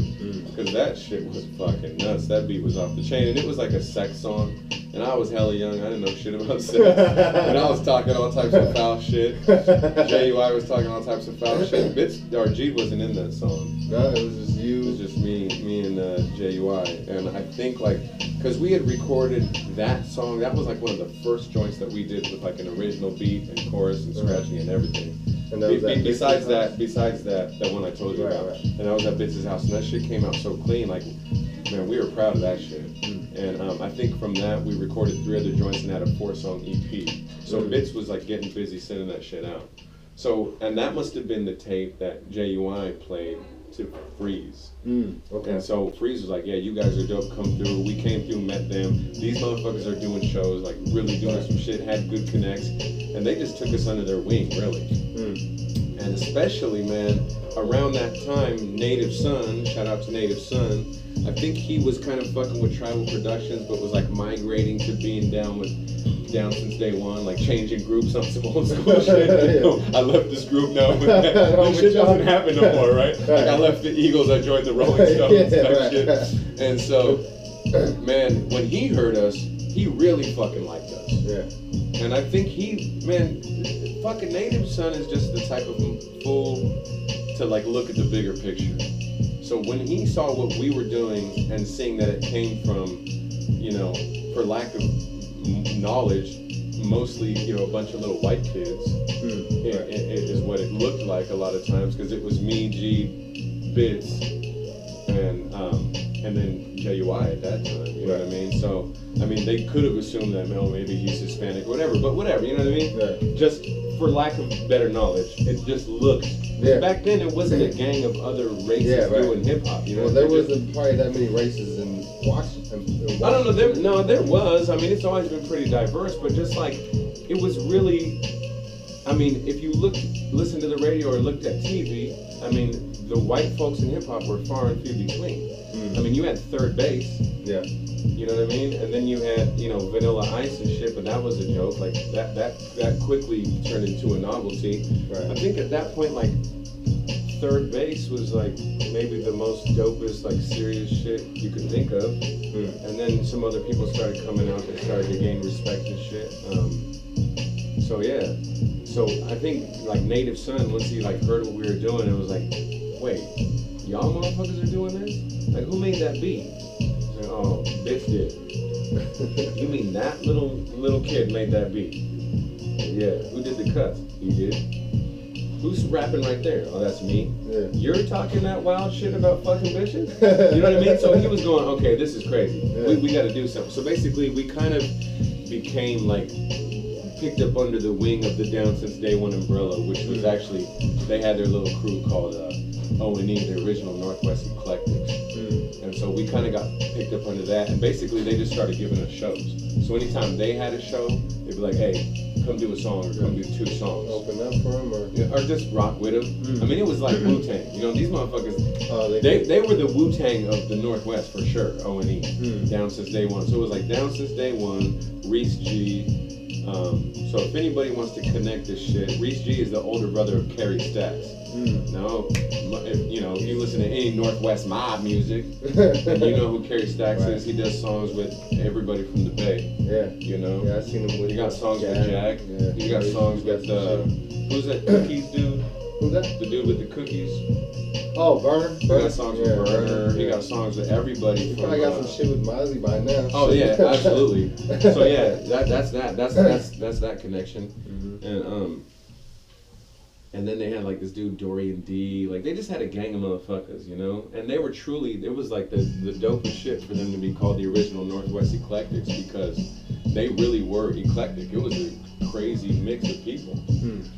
Because that shit was fucking nuts. That beat was off the chain. And it was like a sex song. And I was hella young. I didn't know shit about sex. And I was talking all types of foul shit. JUI was talking all types of foul shit. Bits, or G wasn't in that song. No, it was just you. It was just me and JUI. And I think like, because we had recorded that song, that was like one of the first joints that we did with like an original beat and chorus and scratching and everything. And that was besides that one I told you about. Right. And I was at Bits' house, and that shit came out so clean. Like, man, we were proud of that shit. And I think from that we recorded 3 other joints and had a 4-song EP. So Bits was like getting busy sending that shit out. So, and that must have been the tape that JUI played to Freeze. Okay. And so Freeze was like, yeah, you guys are dope, come through. We came through, met them. These motherfuckers are doing shows, like really doing some shit, had good connects. And they just took us under their wing, really. And especially, man, around that time, Native Son, shout out to Native Son, I think he was kind of fucking with Tribal Productions, but was like migrating to being down since day one, like changing groups on some old school shit. I left this group now, but this shit doesn't happen no more, right? Like I left the Eagles, I joined the Rolling Stones type shit. And so, man, when he heard us, he really fucking liked us. Yeah. And I think fucking Native Son is just the type of fool to like look at the bigger picture. So when he saw what we were doing and seeing that it came from, you know, for lack of knowledge, mostly, you know, a bunch of little white kids, it is what it looked like a lot of times, because it was me, G, Bits, and then JUI at that time, you know what I mean? So, I mean, they could have assumed that, well, maybe he's Hispanic or whatever, but whatever, you know what I mean? Yeah. Just for lack of better knowledge, it just looked. Yeah. Back then, it wasn't a gang of other races doing hip hop. You know, well, there wasn't probably that many races in Washington. I don't know. There was. I mean, it's always been pretty diverse, but just like it was really. I mean, if you listen to the radio or looked at TV, I mean, the white folks in hip hop were far and few between. I mean, you had Third Base. Yeah. You know what I mean? And then you had, you know, Vanilla Ice and shit, but that was a joke. Like that quickly turned into a novelty. Right. I think at that point, like, Third Base was like maybe the most dopest, like, serious shit you could think of. And then some other people started coming out that started to gain respect and shit. So yeah. So I think like Native Son, once he like heard what we were doing, it was like, wait, y'all motherfuckers are doing this? Like, who made that beat? Like, oh, bitch did. You mean that little kid made that beat? Yeah. Who did the cuts? He did. Who's rapping right there? Oh, that's me. Yeah. You're talking that wild shit about fucking bitches? You know what I mean? So he was going, okay, this is crazy. Yeah. We got to do something. So basically, we kind of became like picked up under the wing of the Down Since Day One umbrella, which was actually, they had their little crew called O&E, the original Northwest Eclectics. And so we kind of got picked up under that, and basically they just started giving us shows. So anytime they had a show, they'd be like, hey, come do a song, or come do 2 songs. Open up for them, or just rock with them. I mean, it was like Wu-Tang. You know, these motherfuckers, they were the Wu-Tang of the Northwest for sure, O&E, Down Since Day One. So it was like Down Since Day One, Reese G. So if anybody wants to connect this shit, Reese G is the older brother of Kerry Stacks. Now, if you listen to any Northwest mob music, and you know who Kerry Stacks is, he does songs with everybody from the Bay. Yeah. You know? Yeah, I've seen him with. You got songs with Jack. Yeah. You got songs with who's that Cookies dude? Who's that? The dude with the cookies. Oh, Burner. He got songs with Burner. He got songs with everybody. He probably got some shit with Mozzie by now. Oh yeah, absolutely. So yeah, that's that connection. And then they had like this dude Dorian D. Like they just had a gang of motherfuckers, you know. And they were truly, it was like the dopest shit for them to be called the original Northwest Eclectics, because they really were eclectic. It was a crazy mix of people.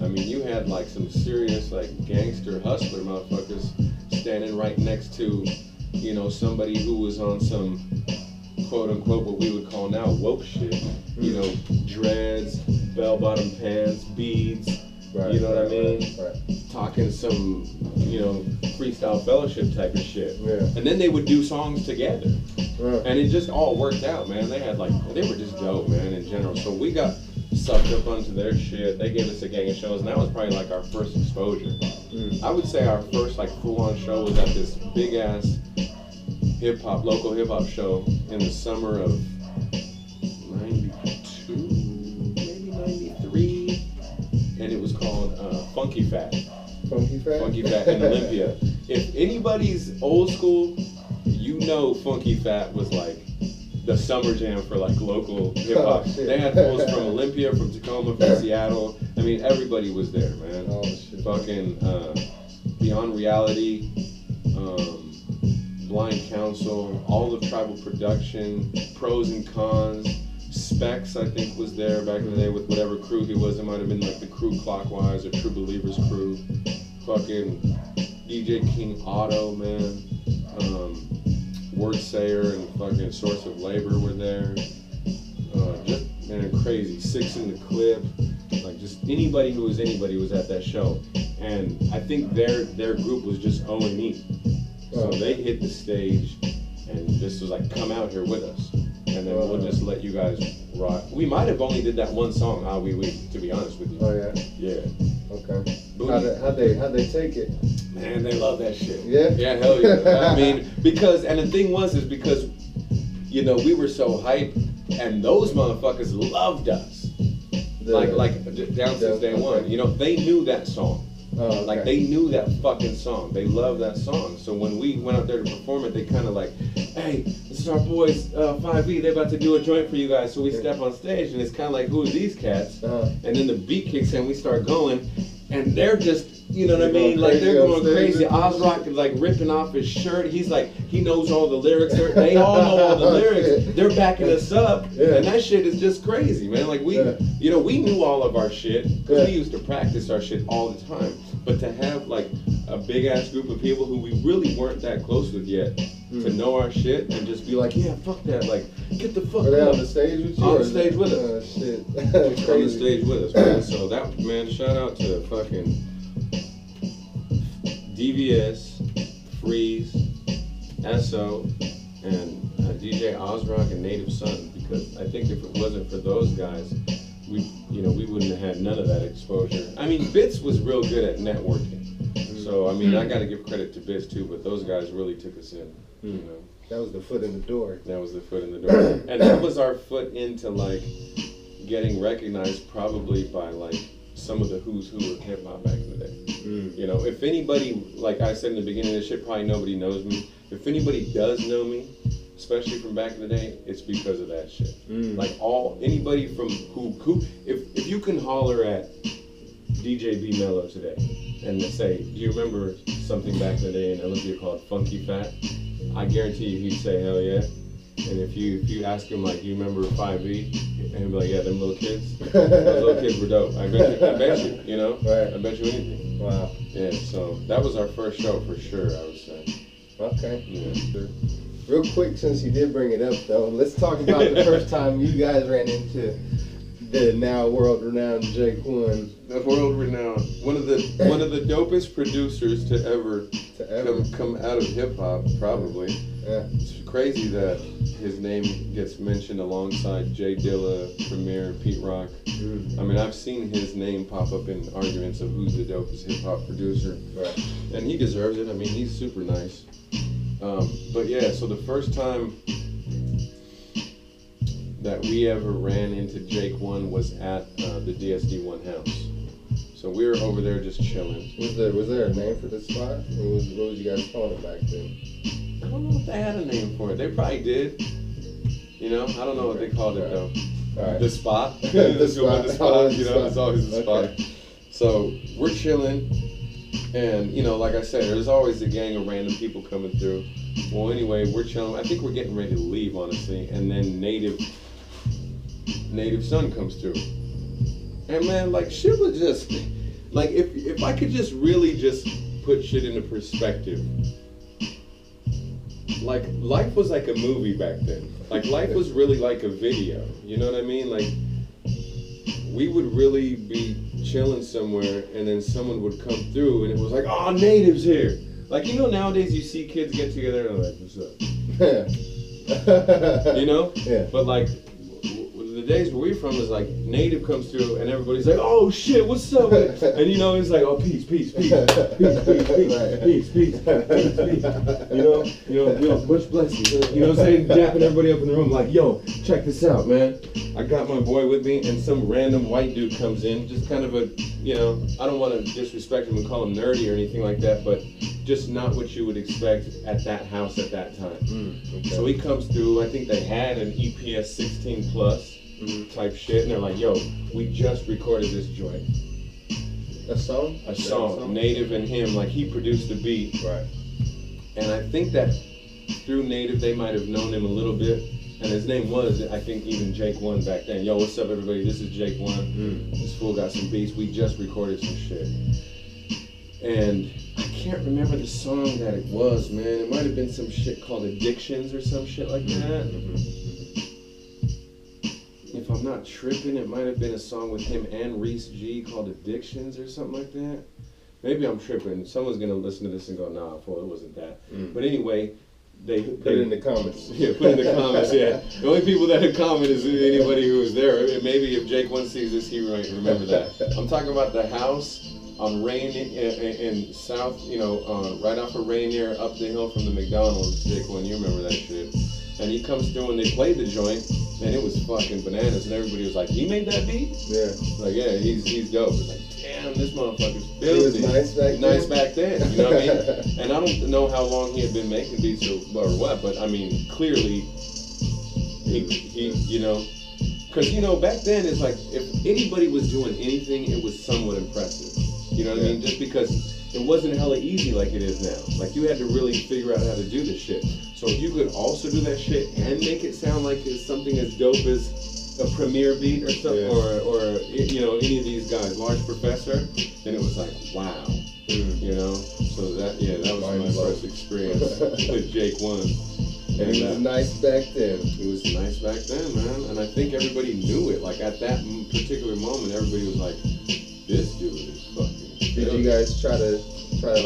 I mean, you had like some serious like gangster hustler motherfuckers standing right next to, you know, somebody who was on some quote unquote what we would call now woke shit. You know, dreads, bell-bottom pants, beads. Right, you know what I mean? Right. Talking some, you know, freestyle fellowship type of shit. Yeah. And then they would do songs together. Right. And it just all worked out, man. They had like, they were just dope, man, in general. So we got sucked up onto their shit. They gave us a gang of shows, and that was probably like our first exposure. I would say our first like full-on show was at this big-ass hip-hop, local hip-hop show in the summer of 92, maybe 93. And it was called Funky Fat. Funky Fat? Funky Fat in Olympia. If anybody's old school, you know Funky Fat was like the summer jam for like local hip hop. They had fools from Olympia, from Tacoma, from Seattle. I mean, everybody was there, man. Oh, shit. Fucking Beyond Reality, Blind Counsel, all of Tribal Production, Pros and Cons, Specs, I think, was there back in the day with whatever crew he was. It might have been like the Crew Clockwise or True Believers crew. Fucking DJ King Otto, man. Wordsayer and fucking Source of Labor were there. Just, man, crazy. Six in the Clip. Like, just anybody who was anybody was at that show. And I think their group was just O&E. So they hit the stage and just was like, come out here with us. And then we'll just let you guys rock. We might have only did that one song, Ah Wee Wee, to be honest with you. Oh yeah. Yeah. Okay. How'd they take it? Man, they love that shit. Yeah. Yeah, hell yeah. I mean, because, and the thing was, is because, you know, we were so hype, and those motherfuckers loved us. Like down since day one. You know, they knew that song. Oh, okay. Like, they knew that fucking song. They loved that song. So when we went out there to perform it, they kind of like, hey, this is our boys, 5E, they're about to do a joint for you guys. So we step on stage, and it's kind of like, who are these cats? And then the beat kicks in, we start going, and they're just, you know what I mean? Like, they're going crazy. Ozrock is like ripping off his shirt. He's like, he knows all the lyrics. They all know all the lyrics. They're backing us up. And that shit is just crazy, man. Like, we, you know, we knew all of our shit because we used to practice our shit all the time. But to have, like, a big-ass group of people who we really weren't that close with yet, to know our shit and just be like, yeah, fuck that. Like, get the fuck Were they out. on the stage with you? On the stage with us. Shit. On the stage with us, man. So that, man, shout out to fucking DVS, Freeze, SO, and DJ Ozrock and Native Son, because I think if it wasn't for those guys, we wouldn't have had none of that exposure. I mean, Bits was real good at networking. So, I mean, I got to give credit to Bits too, but those guys really took us in, you know. That was the foot in the door. That was the foot in the door. And that was our foot into, like, getting recognized probably by, like, some of the who's who of hip-hop back in the day. You know, if anybody, like I said in the beginning of this shit, probably nobody knows me. If anybody does know me, especially from back in the day, it's because of that shit. Like, anybody from who if you can holler at DJ B Mello today and say, do you remember something back in the day in Olympia called Funky Fat? I guarantee you he'd say hell yeah. And if you ask him, like, do you remember 5E? And he'll be like, yeah, them little kids. Those little kids were dope. I bet you, you know? Right. I bet you anything. Wow. Yeah, so that was our first show for sure, I would say. Okay. Yeah. Real quick, since you did bring it up, though, let's talk about the first time you guys ran into the now world-renowned Jake One. The world-renowned, one of the dopest producers to ever come out of hip-hop, probably. Yeah. It's crazy that his name gets mentioned alongside Jay Dilla, Premier, and Pete Rock. I mean, I've seen his name pop up in arguments of who's the dopest hip-hop producer. Right. And he deserves it. I mean, he's super nice. But yeah, so the first time that we ever ran into Jake One was at the DSD One house. So we were over there just chilling. Was there a name for this spot? What was you guys calling it back then? I don't know if they had a name for it. They probably did. You know, I don't know what they called it though. All right. The spot. The spot. The spot. You know, Spot. it's always the spot. Okay. So we're chilling, and you know, like I said, there's always a gang of random people coming through. Well, anyway, we're chilling. I think we're getting ready to leave, honestly, and then Native Son comes through. And man, like, shit was just, like, if I could just really just put shit into perspective, like, life was like a movie back then. Like, life was really like a video, you know what I mean? Like, we would really be chilling somewhere, and then someone would come through, and it was like, oh, Native's here. Like, you know, nowadays you see kids get together and they're like, what's up? You know? Yeah. But, like, the days where we're from is like Native comes through and everybody's like, oh shit, what's up? And you know, it's like, oh, peace, peace, peace, peace, peace, peace, peace, peace, peace. You know, much blessings. You know what I'm saying? Dapping everybody up in the room like, yo, check this out, man. I got my boy with me, and some random white dude comes in, just kind of a, you know, I don't want to disrespect him and call him nerdy or anything like that, but just not what you would expect at that house at that time. Okay. So he comes through, I think they had an EPS 16 plus. Type shit, and they're like, yo, we just recorded this joint. A song? A song, Native and him, like he produced the beat. Right. And I think that through Native they might have known him a little bit, And his name was, I think, even Jake One back then. Yo, what's up, everybody? This is Jake One. This fool got some beats. We just recorded some shit. And I can't remember the song that it was, man. It might have been some shit called Addictions or some shit like that. If I'm not tripping, it might have been a song with him and Reese G called Addictions or something like that. Maybe I'm tripping. Someone's gonna listen to this and go, nah, fool, it wasn't that. But anyway, they put it in the comments. Yeah, put it in the comments, yeah. The only people that have commented is anybody who was there. Maybe if Jake One sees this, he might remember that. I'm talking about the house on Rainier in South, right off of Rainier, up the hill from the McDonald's. Jake One, you remember that shit. And he comes through and they played the joint, and it was fucking bananas. And everybody was like, he made that beat? Yeah. Like, yeah, he's dope. It's like, damn, this motherfucker's filthy. He was nice back then. You know what I mean? And I don't know how long he had been making beats or what, but I mean, clearly, he because, back then it's like, if anybody was doing anything, it was somewhat impressive. You know what I mean? Just because it wasn't hella easy like it is now. Like, you had to really figure out how to do this shit. So if you could also do that shit and make it sound like it's something as dope as a Premier beat or something, or any of these guys, Large Professor, then it was like, wow. So that was my first experience with Jake One. And he was nice back then. He was nice back then, man. And I think everybody knew it. Like, at that particular moment, everybody was like, this dude is fucking. Did you guys try to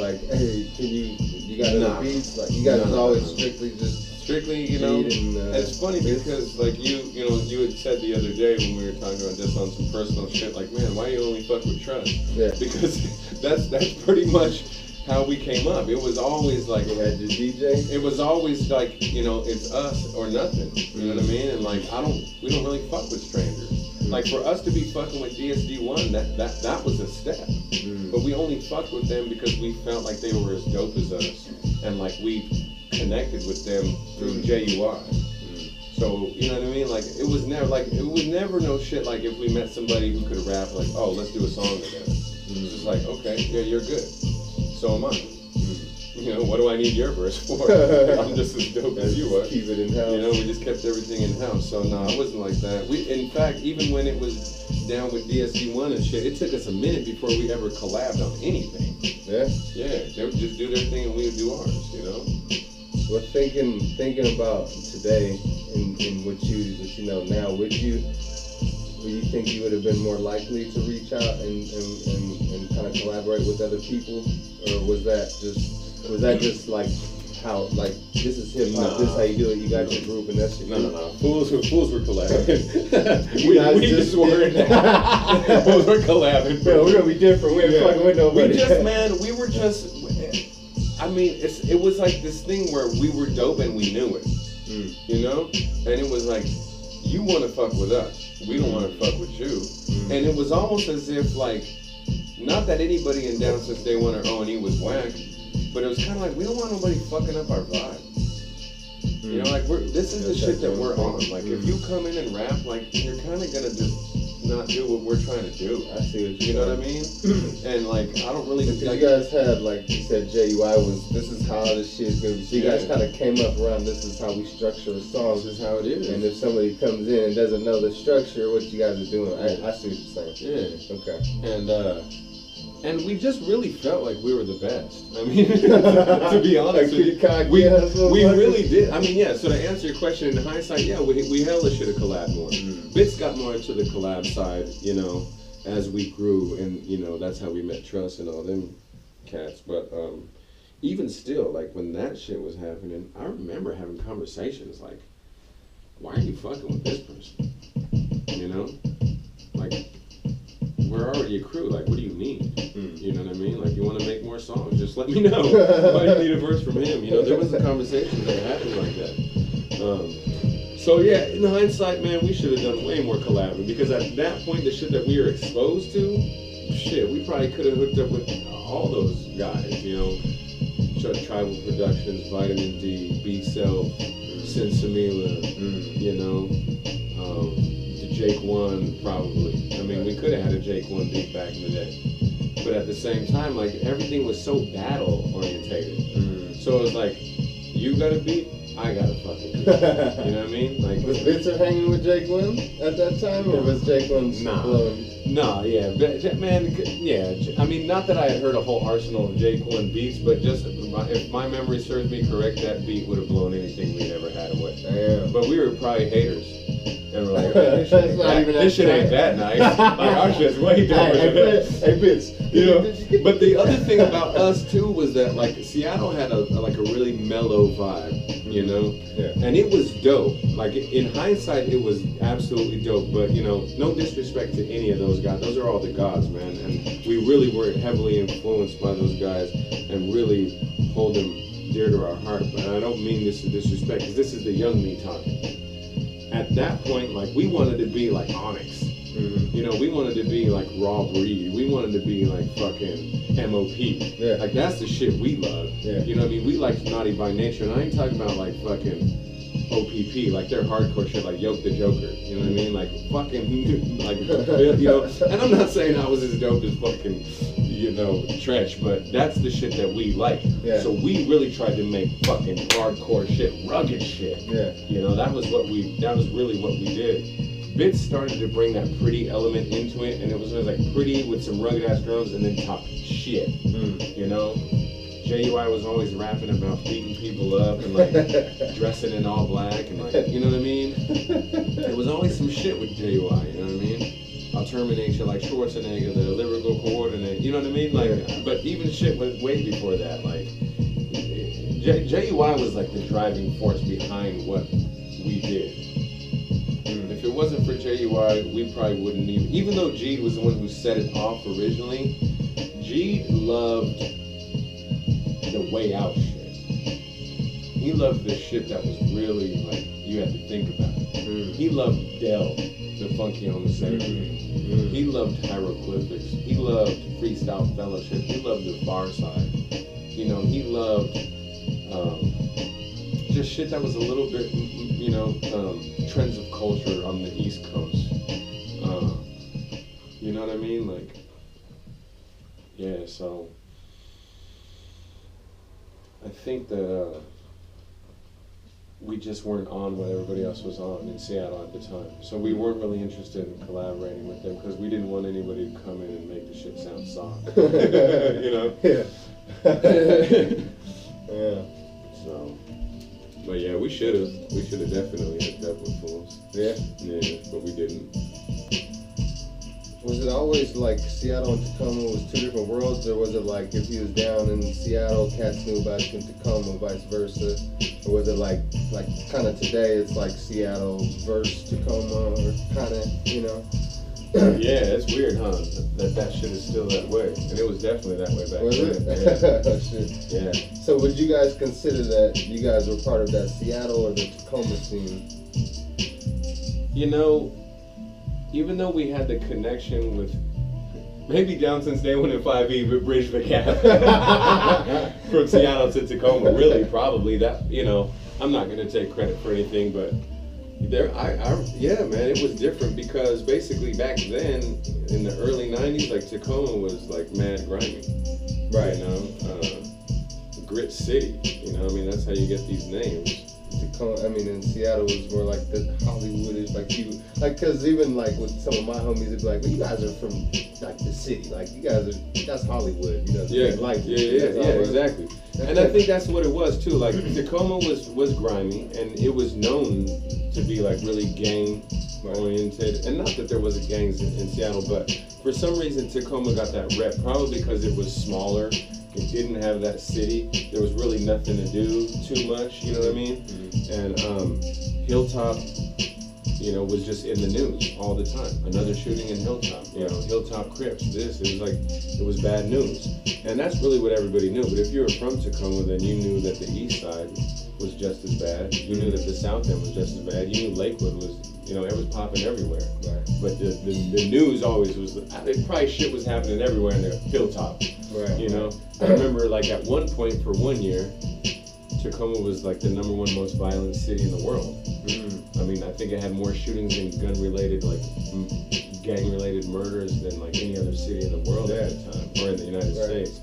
like, hey, can you got any beats? Like, you guys always strictly, it's funny because like you had said the other day when we were talking about this on some personal shit, like, man, why you only fuck with Trust? Yeah. Because that's pretty much how we came up. It was always like, you had your DJ. It was always like, it's us or nothing. You know what I mean? And like, we don't really fuck with strangers. Like, for us to be fucking with DSD-1, that was a step. But we only fucked with them because we felt like they were as dope as us, and like we connected with them through JUI. So, you know what I mean? Like, it was never no shit like if we met somebody who could rap, like, oh, let's do a song together. It's just like, okay, yeah, you're good. So am I. What do I need your verse for? I'm just as dope as you are. Keep it in house. We just kept everything in house. So no, it wasn't like that. In fact, even when it was down with DSD-1 and shit, it took us a minute before we ever collabed on anything. Yeah. Yeah, they would just do their thing and we would do ours. Well, thinking about today and what you know now, would you think you would have been more likely to reach out and kind of collaborate with other people, or was that just like how, like, this is hip hop, this is how you do it, you got your group and that's your group? No. Fools were collabing. we just weren't. Fools were collabing. Bro, we're gonna be different. We ain't fucking with nobody. It was like this thing where we were dope and we knew it. And it was like, you want to fuck with us, we don't want to fuck with you. And it was almost as if, like, not that anybody in Down Since Day One or O&E was whack, but it was kind of like, we don't want nobody fucking up our vibe. This is the shit that we're on. Like, if you come in and rap, like, you're kind of gonna just not do what we're trying to do. I see what you know what I mean? And like, I don't really. Because you guys had, like you said, JUI this is how this shit is gonna be. So you guys kind of came up around, this is how we structure a song. This is how it is. And if somebody comes in and doesn't know the structure, what you guys are doing, I see what you're saying. Yeah. Okay. And we just really felt like we were the best. I mean, to be honest with you, we really did. I mean, yeah, so to answer your question, in hindsight, yeah, we hella should have collabed more. Bits got more into the collab side, as we grew, and, that's how we met Trust and all them cats. But even still, like, when that shit was happening, I remember having conversations like, why are you fucking with this person? Like, we're already a crew. Like, what do you need? You know what I mean? Like, you want to make more songs? Just let me know. Why do you need a verse from him? There was a conversation that happened like that. So yeah, in hindsight, man, we should have done way more collabing, because at that point, the shit that we were exposed to, shit, we probably could have hooked up with all those guys. Tribal Productions, Vitamin D, B-Self, Sinsamila, the Jake One, probably. I mean, we could have had a Jake One beat back in the day. But at the same time, like, everything was so battle orientated. So it was like, you got a beat, I gotta fucking do it. You know what I mean? Like, was Bitzer hanging with Jake Wynn at that time, or was Jake Wynn blowing? No, yeah, man, yeah. I mean, not that I had heard a whole arsenal of Jake Wynn beats, but just if my memory serves me correct, that beat would have blown anything we'd ever had away. Damn. But we were probably haters. And we're like, this shit ain't that nice. Like, our shit's way different. Hey, bitch. You know, but the other thing about us too was that like Seattle had a really mellow vibe, you know, and it was dope. Like in hindsight, it was absolutely dope. But you know, no disrespect to any of those guys; those are all the gods, man. And we really were heavily influenced by those guys, and really hold them dear to our heart. But I don't mean this as disrespect, because this is the young me talking. At that point, like we wanted to be like Onyx. You know, we wanted to be like Raw Breed. We wanted to be like fucking MOP. Yeah. Like that's the shit we love. Yeah. You know what I mean? We like Naughty by Nature, and I ain't talking about like fucking OPP, like their hardcore shit, like Yoke the Joker. You know what I mean? Like fucking, like, you know. And I'm not saying I was as dope as fucking, you know, Tretch, but that's the shit that we like. Yeah. So we really tried to make fucking hardcore shit, rugged shit. Yeah. You know, that was really what we did. Bits started to bring that pretty element into it, and it was like pretty with some rugged ass drums, and then top shit. You know, JUI was always rapping about beating people up and like dressing in all black and like, you know what I mean? There was always some shit with JUI, you know what I mean? I'll terminate you like Schwarzenegger, the lyrical coordinate, you know what I mean? Like, but even shit went way before that. Like, JUI was like the driving force behind what we did. If it wasn't for JUI, we probably wouldn't even though Jeed was the one who set it off originally, Jeed loved the way out shit. He loved the shit that was really like, you had to think about it. He loved Dell, the Funky on the Set. He loved hieroglyphics. He loved Freestyle Fellowship. He loved the Far Side. You know, he loved just shit that was a little bit, you know, trends of culture on the East Coast. You know what I mean? Like, yeah, so I think that we just weren't on what everybody else was on in Seattle at the time. So we weren't really interested in collaborating with them because we didn't want anybody to come in and make the shit sound soft. You know? Yeah. Yeah. So, but yeah, we should have definitely hooked up with Fools. Yeah. Yeah, but we didn't. Was it always like Seattle and Tacoma was two different worlds, or was it like if he was down in Seattle, cats knew about you in Tacoma, vice versa? Or was it like kind of today it's like Seattle versus Tacoma, or kind of, you know? Yeah, it's weird, huh? That shit is still that way, and it was definitely that way back Was then. it? Shit. Yeah. So would you guys consider that you guys were part of that Seattle or the Tacoma scene? You know, even though we had the connection with maybe down since day one in 5E, but bridged the gap from Seattle to Tacoma. Really, probably that. You know, I'm not gonna take credit for anything, but yeah, man, it was different because basically back then in the early '90s, like Tacoma was like mad grimy, Right. You know, Grit City. You know, I mean that's how you get these names. Tacoma, I mean, in Seattle it was more like the Hollywoodish, cause even like with some of my homies, it'd be like, well, you guys are from like the city, like that's Hollywood, you know? Yeah, exactly. And I think that's what it was too. Like Tacoma was grimy, and it was known to be like really gang oriented. And not that there wasn't gangs in Seattle, but for some reason Tacoma got that rep, probably because it was smaller. It didn't have that city. There was really nothing to do too much, you know what I mean? And Hilltop, you know, was just in the news all the time. Another shooting in Hilltop, you know, Hilltop Crips, it was bad news. And that's really what everybody knew. But if you were from Tacoma, then you knew that the east side was just as bad. You knew that the south end was just as bad. You knew Lakewood was, you know, it was popping everywhere. Right. But the news always was, probably shit was happening everywhere in the Hilltop. Right. You know, I remember like at one point for 1 year, Tacoma was like the #1 most violent city in the world. I mean, I think it had more shootings and gun-related, like gang-related murders than like any other city in the world at the time, or in the United States.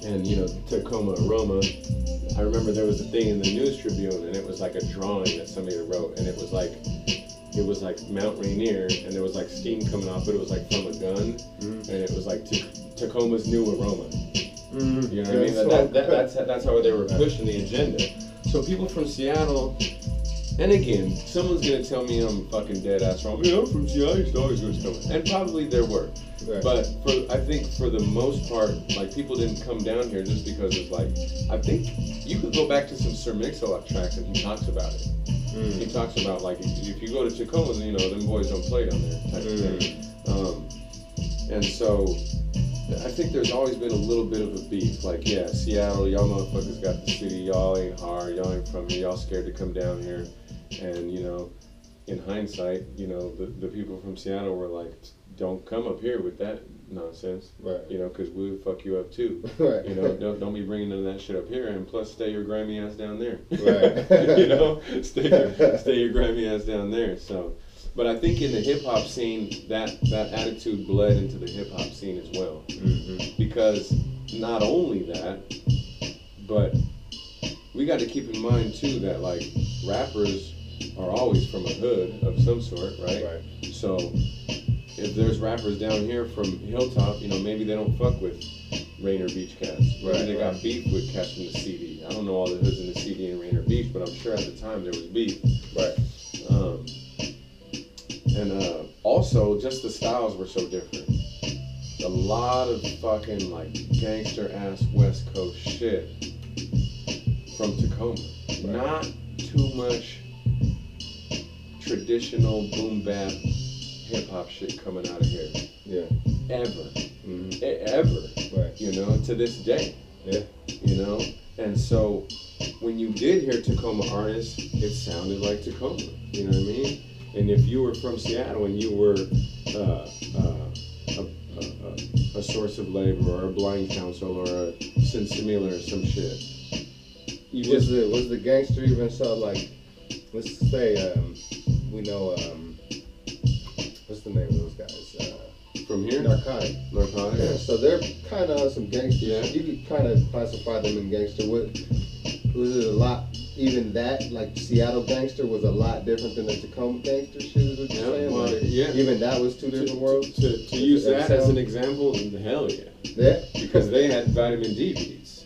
And you know, Tacoma Aroma, I remember there was a thing in the News Tribune, and it was like a drawing that somebody had wrote, and it was like Mount Rainier, and there was like steam coming off, but it was like from a gun, and it was like Tacoma's new aroma. You know what I mean? That's how they were pushing the agenda. So people from Seattle, and again, someone's gonna tell me I'm fucking dead ass wrong. Yeah, I'm from Seattle, I used to always go to Tacoma, and probably there were. Right. But I think for the most part, like, people didn't come down here just because it's like, I think you could go back to some Sir Mix-a-Lot tracks and he talks about it. He talks about, like, if you go to Tacoma, you know, them boys don't play down there type of thing. And so I think there's always been a little bit of a beef. Like, yeah, Seattle, y'all motherfuckers got the city, y'all ain't hard, y'all ain't from here, y'all scared to come down here. And, you know, in hindsight, you know, the people from Seattle were like, don't come up here with that nonsense, Right. you know, because we would fuck you up too. Right. You know, don't be bringing none of that shit up here, and plus stay your grimy ass down there. Right. You know, stay your grimy ass down there. So, but I think in the hip hop scene, that attitude bled into the hip hop scene as well, because not only that, but we got to keep in mind too that, like, rappers are always from a hood of some sort, right? Right. So if there's rappers down here from Hilltop, you know, maybe they don't fuck with Rainier Beach cats. Maybe Right, they got beef with cats from the CD. I don't know all the hoods in the CD and Rainier Beach, but I'm sure at the time there was beef. Right. And also, just the styles were so different. A lot of fucking, like, gangster-ass West Coast shit from Tacoma. Right. Not too much traditional boom-bap hip-hop shit coming out of here. Yeah. Ever. Mm-hmm. Ever. Right. You know, to this day. Yeah. You know? And so, when you did hear Tacoma artists, it sounded like Tacoma. You know what I mean? And if you were from Seattle and you were a source of labor or a blind council or a Sinsemilla or some shit, you Was the gangster even so, like, let's say, we know, what's the name of those guys? from here? Narcotic. Narcotic. So they're kind of some gangsters. Yeah. You could kind of classify them in gangster. Was it a lot, even that, like Seattle gangster was a lot different than the Tacoma gangster shit, is what you're saying? Well, Like, yeah. even that was two different worlds? To use that as an example, hell yeah. Yeah? Because they had vitamin D beats.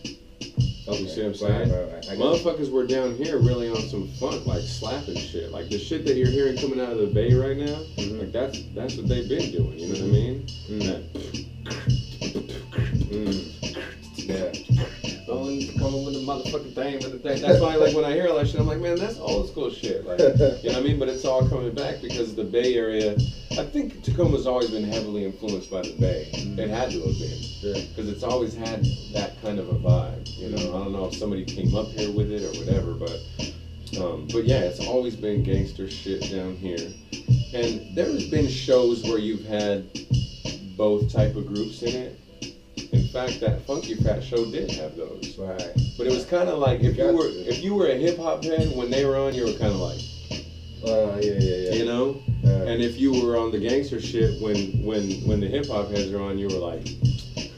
Okay. You see what I'm saying? Right. I got Motherfuckers were down here really on some funk, like slapping shit. Like the shit that you're hearing coming out of the Bay right now, like that's what they've been doing, you know what I mean? Yeah. Coming with the motherfucking thing, with the thing. That's why, like, when I hear all that shit, I'm like, man, that's old school shit. Like, you know what I mean? But it's all coming back because the Bay Area, I think Tacoma's always been heavily influenced by the Bay. It had to have been. Yeah. Because it's always had that kind of a vibe, you know. I don't know if somebody came up here with it or whatever, but yeah, it's always been gangster shit down here. And there's been shows where you've had both type of groups in it. In fact, that Funky Fat show did have those. Right. But it was kind of like if you were a hip hop head when they were on, you were kind of like, Yeah. you know. And if you were on the gangster shit when the hip hop heads are on, you were like,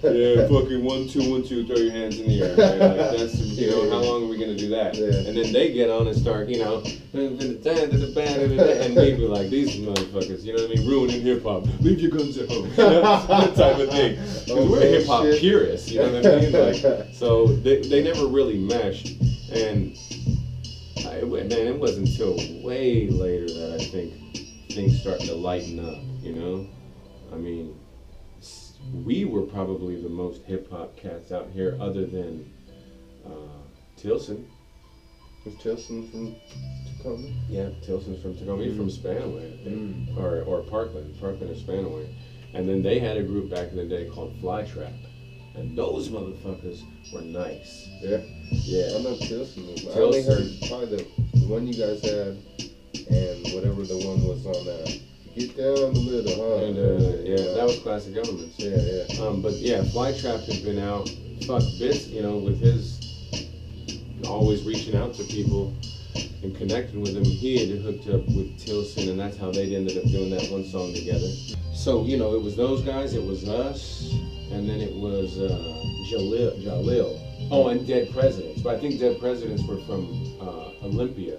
yeah, fucking 1 2 1 2, throw your hands in the air. Right? Like, that's, you know, how long are we gonna do that? Yeah. And then they get on and start, you know, and we'd be like, these motherfuckers, you know what I mean, ruining hip hop. Leave your guns at home. You know? That type of thing. Because we're hip hop purists, you know what I mean? Like, so they never really meshed. And it wasn't until way later that I think things started to lighten up, you know? I mean, we were probably the most hip-hop cats out here other than Tilson. Was Tilson from Tacoma? Yeah, Tilson's from Tacoma. He's from Spanaway, I think. Or Parkland or Spanaway. And then they had a group back in the day called Flytrap. And those motherfuckers were nice. Yeah. Yeah. I know Tilson. I only heard probably the one you guys had and whatever the one was on Get Down the Middle, huh? And yeah, that was Classic Elements. Yeah. But yeah, Flytrap had been out. Fuck Bits, you know, with his always reaching out to people and connecting with them. He had hooked up with Tilson, and that's how they ended up doing that one song together. So, you know, it was those guys, it was us, and then it was Jalil. Oh, and Dead Presidents. But I think Dead Presidents were from Olympia.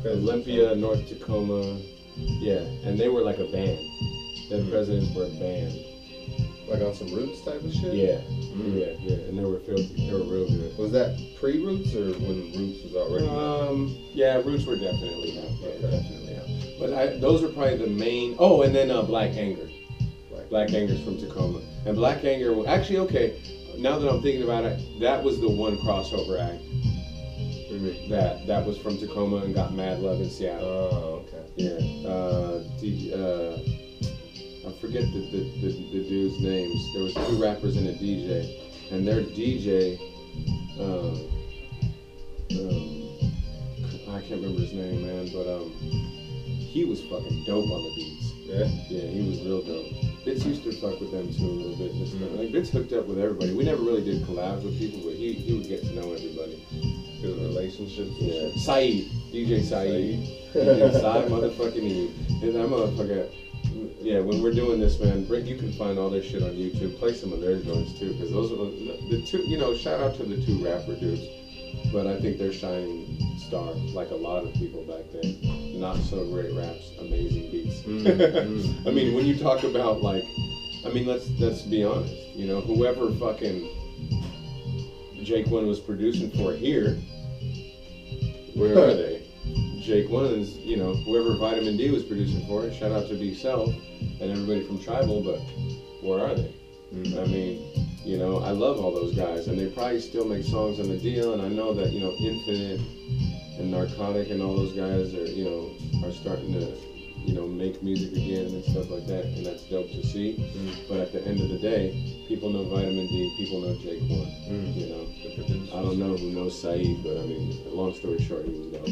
Olympia, North Tacoma. Yeah, and they were like a band. Dead Presidents were a band. Like on some Roots type of shit? Yeah, yeah, and they were filthy. They were real good. Was that pre-Roots or when Roots was already Yeah, Roots were definitely out. Yeah, Okay. definitely out. But those were probably the main. Oh, and then Black Anger. Black Anger's from Tacoma. And Black Anger, actually, okay, now that I'm thinking about it, that was the one crossover act that was from Tacoma and got mad love in Seattle. Oh, okay. Yeah. I forget the dude's names. There was 2 rappers and a DJ. And their DJ, I can't remember his name, man, but he was fucking dope on the beats. Yeah? Yeah, he was real dope. Bitz used to fuck with them too a little bit. Just like Bitz hooked up with everybody. We never really did collabs with people, but he would get to know everybody. Good relationships. Yeah. Saeed, DJ Saeed, DJ Saeed, motherfucking Eve. And that motherfucker. Yeah, when we're doing this, man, you can find all their shit on YouTube. Play some of their joints too, because those are the 2. You know, shout out to the 2 rapper dudes. But I think they're shining star, like a lot of people back then. Not so great raps, amazing beats. I mean, when you talk about like, I mean, let's be honest. You know, whoever fucking Jake One was producing for here, where are they? Jake One's, you know, whoever Vitamin D was producing for it. Shout out to B Self and everybody from Tribal, but where are they? I mean, you know, I love all those guys, and they probably still make songs on the deal. And I know that, you know, Infinite and Narcotic and all those guys are, you know, are starting to, you know, make music again and stuff like that, and that's dope to see. But at the end of the day, people know Vitamin D, people know Jake One. You know, I don't know who knows Saeed, but I mean, long story short, he was dope.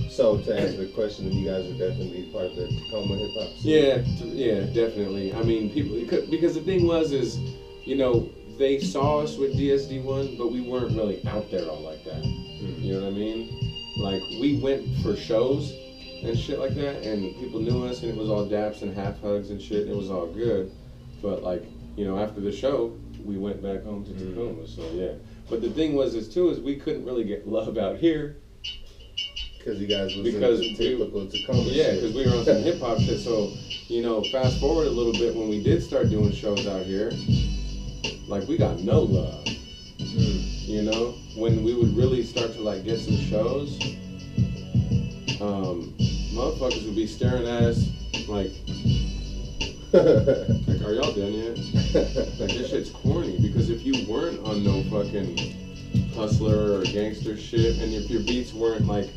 So to answer the question, you guys would definitely be part of the Tacoma hip hop scene? Yeah, definitely. I mean, people, because the thing is, you know, they saw us with DSD1, but we weren't really out there all like that. You know what I mean? Like, we went for shows and shit like that, and people knew us, and it was all daps and half hugs and shit, and it was all good. But like, you know, after the show, we went back home to Tacoma. So yeah. But the thing was we couldn't really get love out here. Because you guys was Because in the typical Tacoma Yeah, shit. because we were on some hip hop shit. So, you know, fast forward a little bit when we did start doing shows out here, like we got no love. You know, when we would really start to like get some shows, motherfuckers would be staring at us like, are y'all done yet? Like, this shit's corny, because if you weren't on no fucking hustler or gangster shit, and if your beats weren't like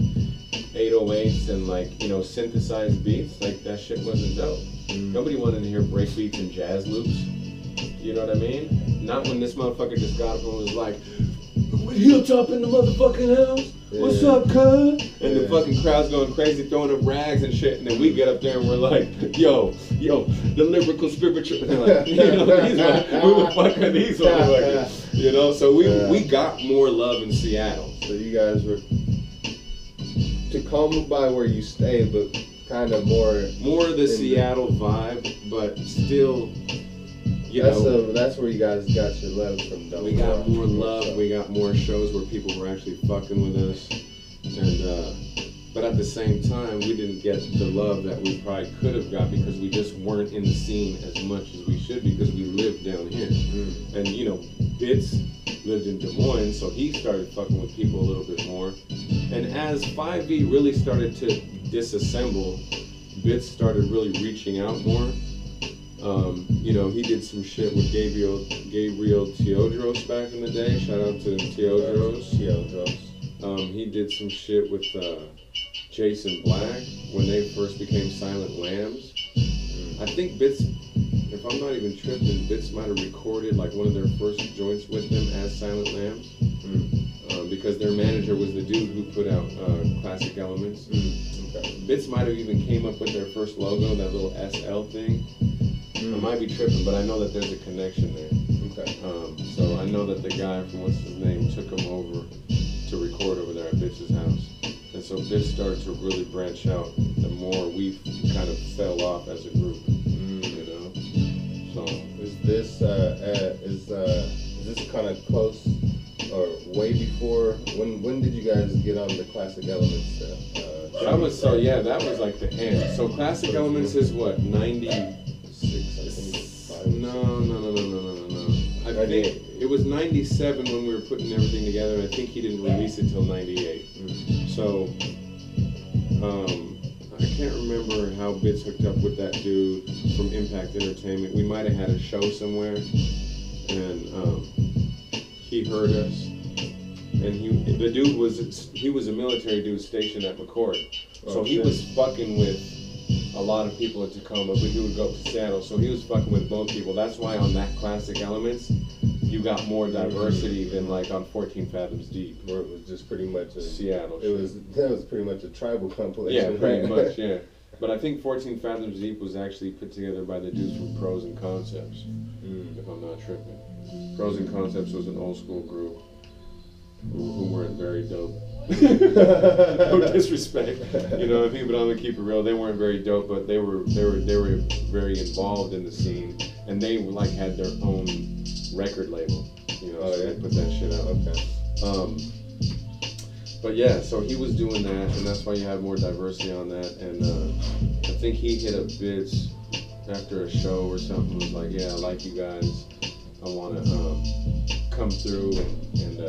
808s and like, you know, synthesized beats, like that shit wasn't dope. Nobody wanted to hear break beats and jazz loops. You know what I mean? Not when this motherfucker just got up and was like, with Hilltop in the motherfucking house? What's up, cuz? And the fucking crowd's going crazy, throwing up rags and shit, and then we get up there and we're like, yo, the lyrical spiritual. And they're like, you know, who the fuck are these motherfuckers? You know, so we got more love in Seattle. So you guys were Tacoma by where you stay, but kind of more of the Seattle vibe, but still, you know. That's where you guys got your love from, though. We got more love. We got more shows where people were actually fucking with us, and but at the same time, we didn't get the love that we probably could have got because we just weren't in the scene as much as we should, because we lived down here. And you know, Bitz lived in Des Moines, so he started fucking with people a little bit more. And as 5V really started to disassemble, Bitz started really reaching out more. You know, he did some shit with Gabriel Teodros back in the day. Shout out to Teodros. He did some shit with Jason Black when they first became Silent Lambs. I think Bitz, if I'm not even tripping, Bitz might have recorded like one of their first joints with them as Silent Lambs. Because their manager was the dude who put out Classic Elements. Bitz might have even came up with their first logo, that little SL thing. I might be tripping, but I know that there's a connection there. So I know that the guy from what's his name took him over to record over there at Bitz's house. And so Bitz started to really branch out the more we kind of fell off as a group, you know? this is this kind of close or way before? When did you guys get on the Classic Elements? That was that was like the end. So Classic Elements is what, 96? I think. No. I think it was 97 when we were putting everything together, and I think he didn't release it till 98. So I can't remember how Bits hooked up with that dude from Impact Entertainment. We might have had a show somewhere, and he heard us. And the dude was a military dude stationed at McCord. So he was fucking with a lot of people at Tacoma, but he would go to Seattle. So he was fucking with both people. That's why on that Classic Elements, you got more diversity than like on 14 Fathoms Deep, where it was just pretty much a Seattle. That was pretty much a tribal compilation. Yeah, pretty much. Yeah. But I think 14 Fathoms Deep was actually put together by the dudes from Pros and Concepts, if I'm not tripping. Pros and Concepts was an old school group who weren't very dope. No disrespect, you know what I mean, but I'm gonna keep it real. They weren't very dope, but they were very involved in the scene, and they like had their own record label, you know. So they put that shit out. Okay. But yeah, so he was doing that, and that's why you have more diversity on that. And I think he hit up Bits after a show or something. Was like, yeah, I like you guys. I want to come through and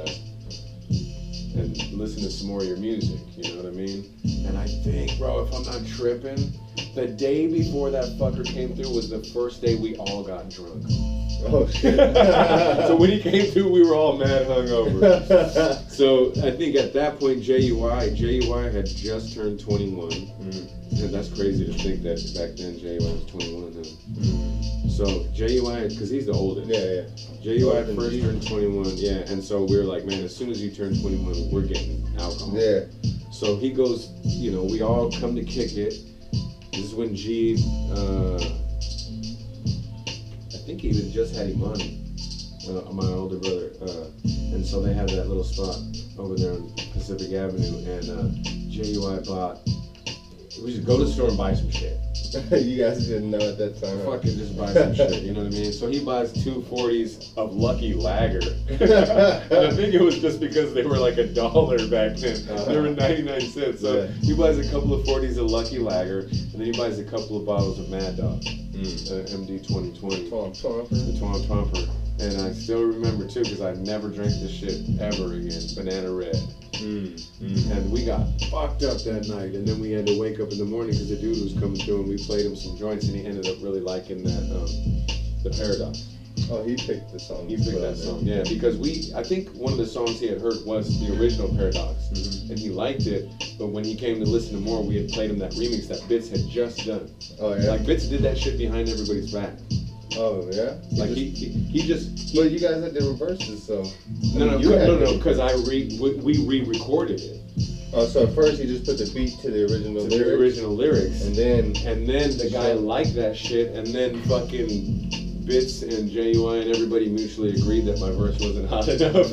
listen to some more of your music, you know what I mean? And I think, bro, if I'm not tripping, the day before that fucker came through was the first day we all got drunk. Oh shit. So when he came through, we were all mad hungover. So I think at that point, JUI had just turned 21. And that's crazy to think that back then JUI was 21. So JUI, because he's the oldest. Yeah. JUI first turned 21, yeah, and so we were like, man, as soon as you turn 21, we're getting alcohol. Yeah. So he goes, you know, we all come to kick it. This is when G, I think he even just had Imani, my older brother, and so they had that little spot over there on Pacific Avenue, and JUI bought. We just go to the store and buy some shit. You guys didn't know at that time. Fucking just buy some shit, you know what I mean? So he buys 2 40s of Lucky Lager. And I think it was just because they were like $1 back then. They were 99 cents. So he buys a couple of 40s of Lucky Lager, and then he buys a couple of bottles of Mad Dog, MD 2020. The Tom Tomper. And I still remember too, because I never drank this shit ever again, Banana Red. And we got fucked up that night, and then we had to wake up in the morning because the dude was coming through, and we played him some joints, and he ended up really liking that, the Paradox. Oh, he picked the song. He picked that song, yeah, because I think one of the songs he had heard was the original Paradox, and he liked it, but when he came to listen to more, we had played him that remix that Bits had just done. Oh, yeah? Like, Bits did that shit behind everybody's back. Oh, yeah? Like, he just... But you guys had the reverses, so... No, because we re-recorded it. Oh, so at first he just put the beat to the original lyrics. And then the guy liked that shit, and then fucking Bits and JUI and everybody mutually agreed that my verse wasn't hot enough.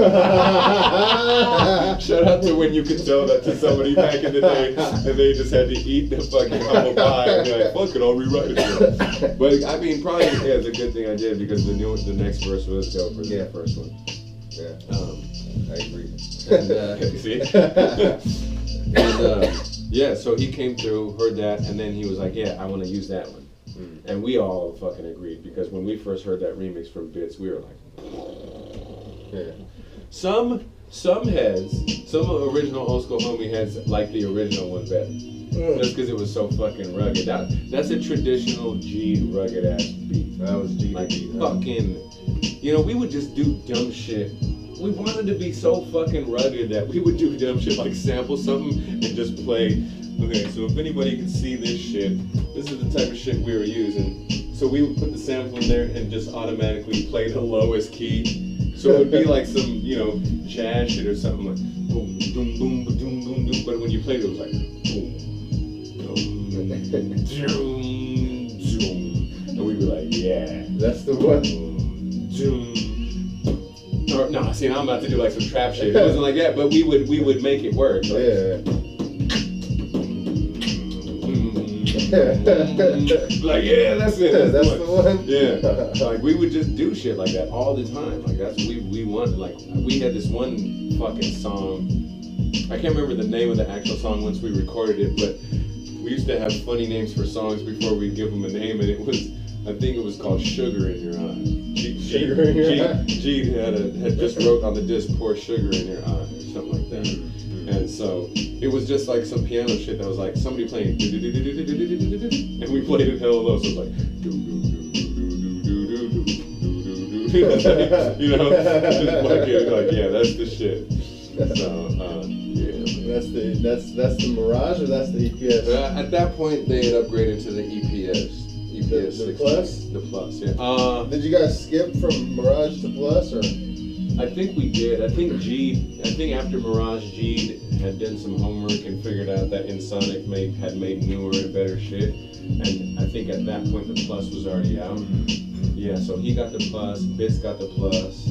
Shout out to when you could tell that to somebody back in the day, and they just had to eat the fucking humble pie and be like, fuck it, I'll rewrite it. But I mean, probably it's a good thing I did, because the next verse was doper than the first one. Yeah. I agree. And, see? And yeah, so he came through, heard that, and then he was like, yeah, I want to use that one. And we all fucking agreed, because when we first heard that remix from Bits, we were like, yeah. Some heads, some original old school homie heads like the original one better. Just because it was so fucking rugged. That's a traditional G rugged ass beat. That was G. Like fucking, you know, we would just do dumb shit. We wanted to be so fucking rugged that we would do dumb shit like sample something and just play. Okay, so if anybody can see this shit, this is the type of shit we were using. So we would put the sample in there and just automatically play the lowest key. So it would be like some, you know, jazz shit or something like boom, boom, boom, boom, boom, boom. But when you played it, it was like boom, boom, zoom, zoom. And we'd be like, yeah. That's the one. Zoom. Or, no, see, I'm about to do like some trap shit. It wasn't like that, but we would make it work. Like, yeah. Like, yeah, that's it. That's the one. Yeah, like we would just do shit like that all the time. Like that's we wanted. Like we had this one fucking song. I can't remember the name of the actual song once we recorded it, but we used to have funny names for songs before we'd give them a name, and it was, I think it was called Sugar in Your Eye. Sugar in Your Eye? G had just wrote on the disc, Pour Sugar in Your Eye, or something like that. And so it was just like some piano shit that was like somebody playing, and we played it hella low, so it was like, you know, just like yeah, that's the shit. So yeah. That's the Mirage, or that's the EPS? At that point, they had upgraded to the EPS. EPS The 16. Plus? The Plus, yeah. Did you guys skip from Mirage to Plus, or? I think we did. I think after Mirage, G had done some homework and figured out that Ensoniq had made newer and better shit. And I think at that point the Plus was already out. Yeah, so he got the Plus, Bits got the Plus,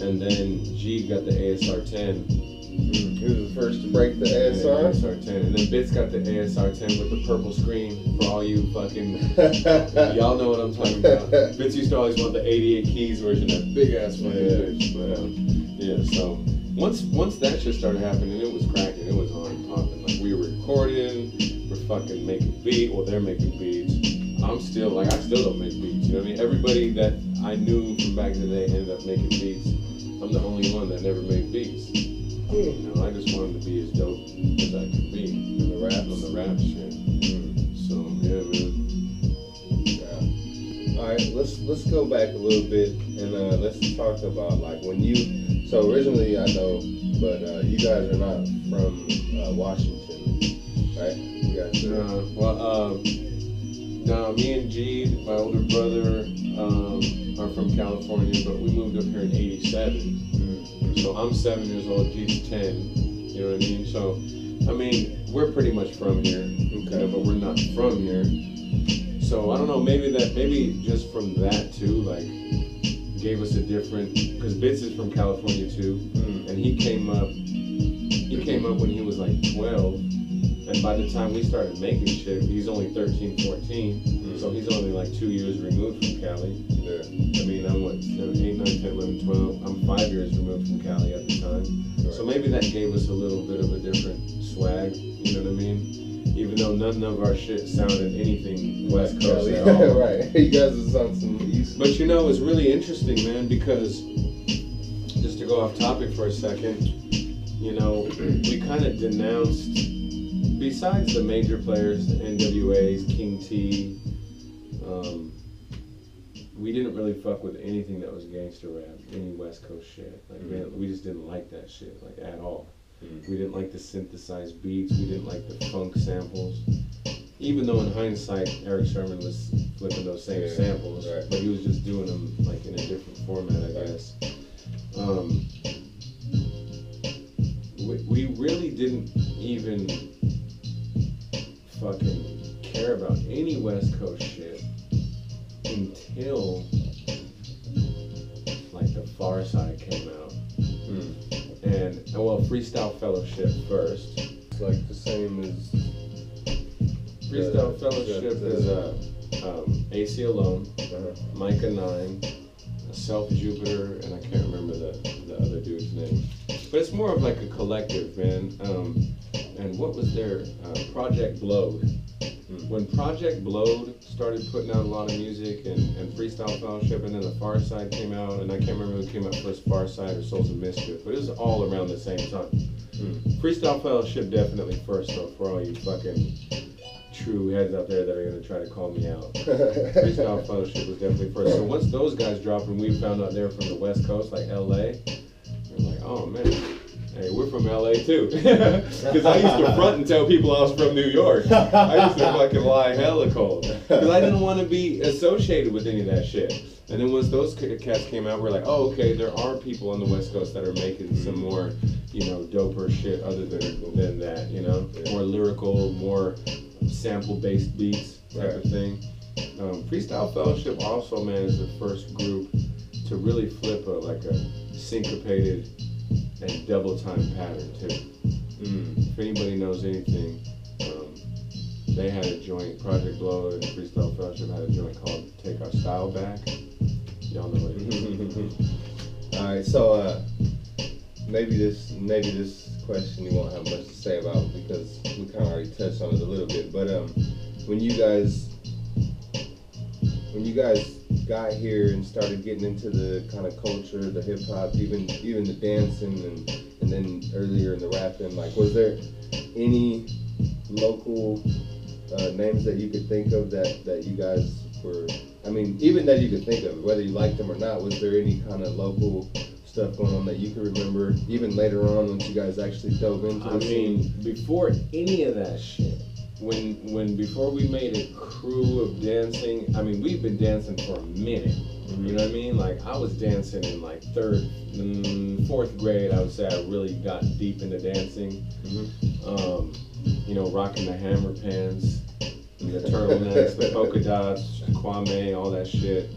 and then G got the ASR 10. He was the first to break the Yeah, ASR? ASR 10. And then Bits got the ASR 10 with the purple screen for all you fucking, y'all know what I'm talking about. Bits used to always want the 88 keys version, that big ass fucking bitch. But yeah, so once that shit started happening, it was cracking, it was on and popping. Like we were recording, we're fucking making beats, well they're making beats. I still don't make beats, you know what I mean? Everybody that I knew from back in the day ended up making beats. I'm the only one that never made beats. You know, I just wanted to be as dope as I could be On the rap shit. So yeah, man. All right, let's go back a little bit and let's talk about like when you. So originally, I know, but you guys are not from Washington, right? You guys are. No, me and G, my older brother, are from California, but we moved up here in '87. So I'm 7 years old, G's 10. You know what I mean? So, I mean, we're pretty much from here, you know, but we're not from here. So I don't know, maybe just from that too, like, gave us a different, because Bits is from California too, and he came up when he was like 12, and by the time we started making shit, he's only 13, 14, so he's only like 2 years removed from Cali. Yeah. I mean, I'm what, 8, 9, 10, 11, 12, I'm 5 years removed from Cali at the time, so maybe that gave us a little bit of a different swag, you know what I mean? Even though none of our shit sounded anything West Coast at all. Right. You guys are on some East. But you know, it's really interesting, man, because just to go off topic for a second, you know, we kind of denounced, besides the major players, the NWAs, King T, we didn't really fuck with anything that was gangster rap, any West Coast shit. Like, we just didn't like that shit, like, at all. We didn't like the synthesized beats. We didn't like the funk samples. Even though in hindsight, Eric Sherman was flipping those same samples, but he was just doing them like in a different format, I guess. We really didn't even fucking care about any West Coast shit until like the Far Side came out. And well, Freestyle Fellowship first. It's like the same as Freestyle Fellowship is AC Alone, Micah 9, Self Jupiter, and I can't remember the other dude's name. But it's more of like a collective, man. And what was their Project Blowed? When Project Blowed started putting out a lot of music and Freestyle Fellowship, and then the Far Side came out, and I can't remember who came out first, Far Side or Souls of Mischief, but it was all around the same time. Freestyle Fellowship definitely first, though, for all you fucking true heads out there that are going to try to call me out. Freestyle Fellowship was definitely first. So once those guys dropped and we found out they were from the West Coast, like LA, we're like, oh man, hey, we're from LA too. Because I used to front and tell people I was from New York. I used to fucking lie hella cold. Because I didn't want to be associated with any of that shit. And then once those cats came out, we're like, oh, okay, there are people on the West Coast that are making some more, you know, doper shit other than that, you know? More lyrical, more sample-based beats type of thing. Freestyle Fellowship also, man, is the first group to really flip a syncopated and double time pattern too. If anybody knows anything, they had a joint, Project Blow and Freestyle Fellowship had a joint called Take Our Style Back. Y'all know what it is. All right, so maybe this question you won't have much to say about because we kind of already touched on it a little bit. But when you guys got here and started getting into the kind of culture, the hip hop, even the dancing, and then earlier in the rapping, like, was there any local names that you could think of that you guys were? I mean, even that you could think of, whether you liked them or not, was there any kind of local stuff going on that you can remember, even later on once you guys actually dove into the scene? Before any of that shit, before we made a crew of dancing, I mean, we've been dancing for a minute. You know what I mean? Like, I was dancing in like fourth grade. I would say I really got deep into dancing. You know, rocking the hammer pants, the turtlenecks, the polka dots, Kwame, all that shit.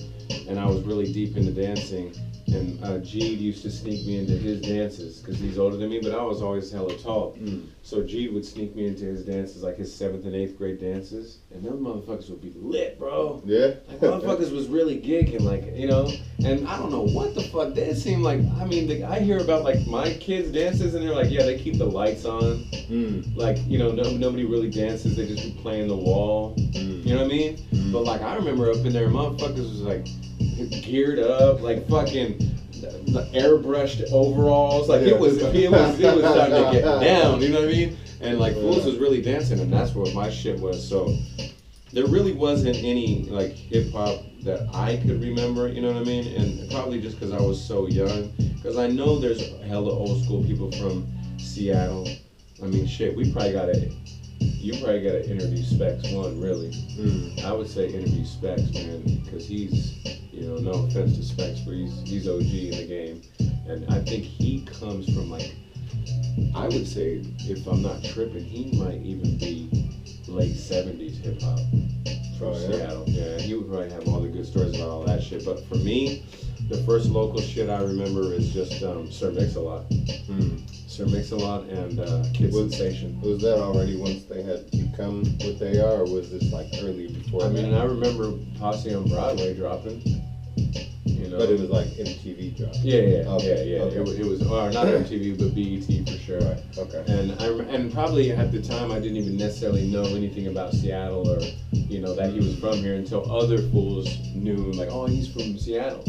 And I was really deep into dancing. And Jeed used to sneak me into his dances because he's older than me, but I was always hella tall. So Jeed would sneak me into his dances, like his 7th and 8th grade dances, and those motherfuckers would be lit, bro. Yeah. Like, motherfuckers was really gigging, like, you know. And I don't know what the fuck. They seem like, I mean, I hear about like my kids' dances, and they're like, yeah, they keep the lights on. Like, you know, nobody really dances. They just be playing the wall. You know what I mean? But like, I remember up in there, motherfuckers was like geared up, like fucking the airbrushed overalls, like it was starting to get down, you know what I mean? And like fools was really dancing, and that's what my shit was. So there really wasn't any like hip hop that I could remember, you know what I mean? And probably just because I was so young, because I know there's hella old school people from Seattle. I mean, shit, you probably gotta interview Specs One, really. I would say interview Specs, man, because he's, you know, no offense to Specs, but he's OG in the game, and I think he comes from like, I would say, if I'm not tripping, he might even be late 70s hip hop from Seattle. Yeah, he would probably have all the good stories about all that shit. But for me, the first local shit I remember is just Sir Mix-a-Lot. Sir Mix-a-Lot and Kid Sensation. Was that already once they had become what they are, or was this like early before I that? mean, I remember Posse on Broadway dropping. You know? But it was like MTV drop. Yeah. Okay. It was or not MTV, but BET for sure. Right. Okay. And probably at the time I didn't even necessarily know anything about Seattle or, you know, that he was from here until other fools knew, like, oh, he's from Seattle.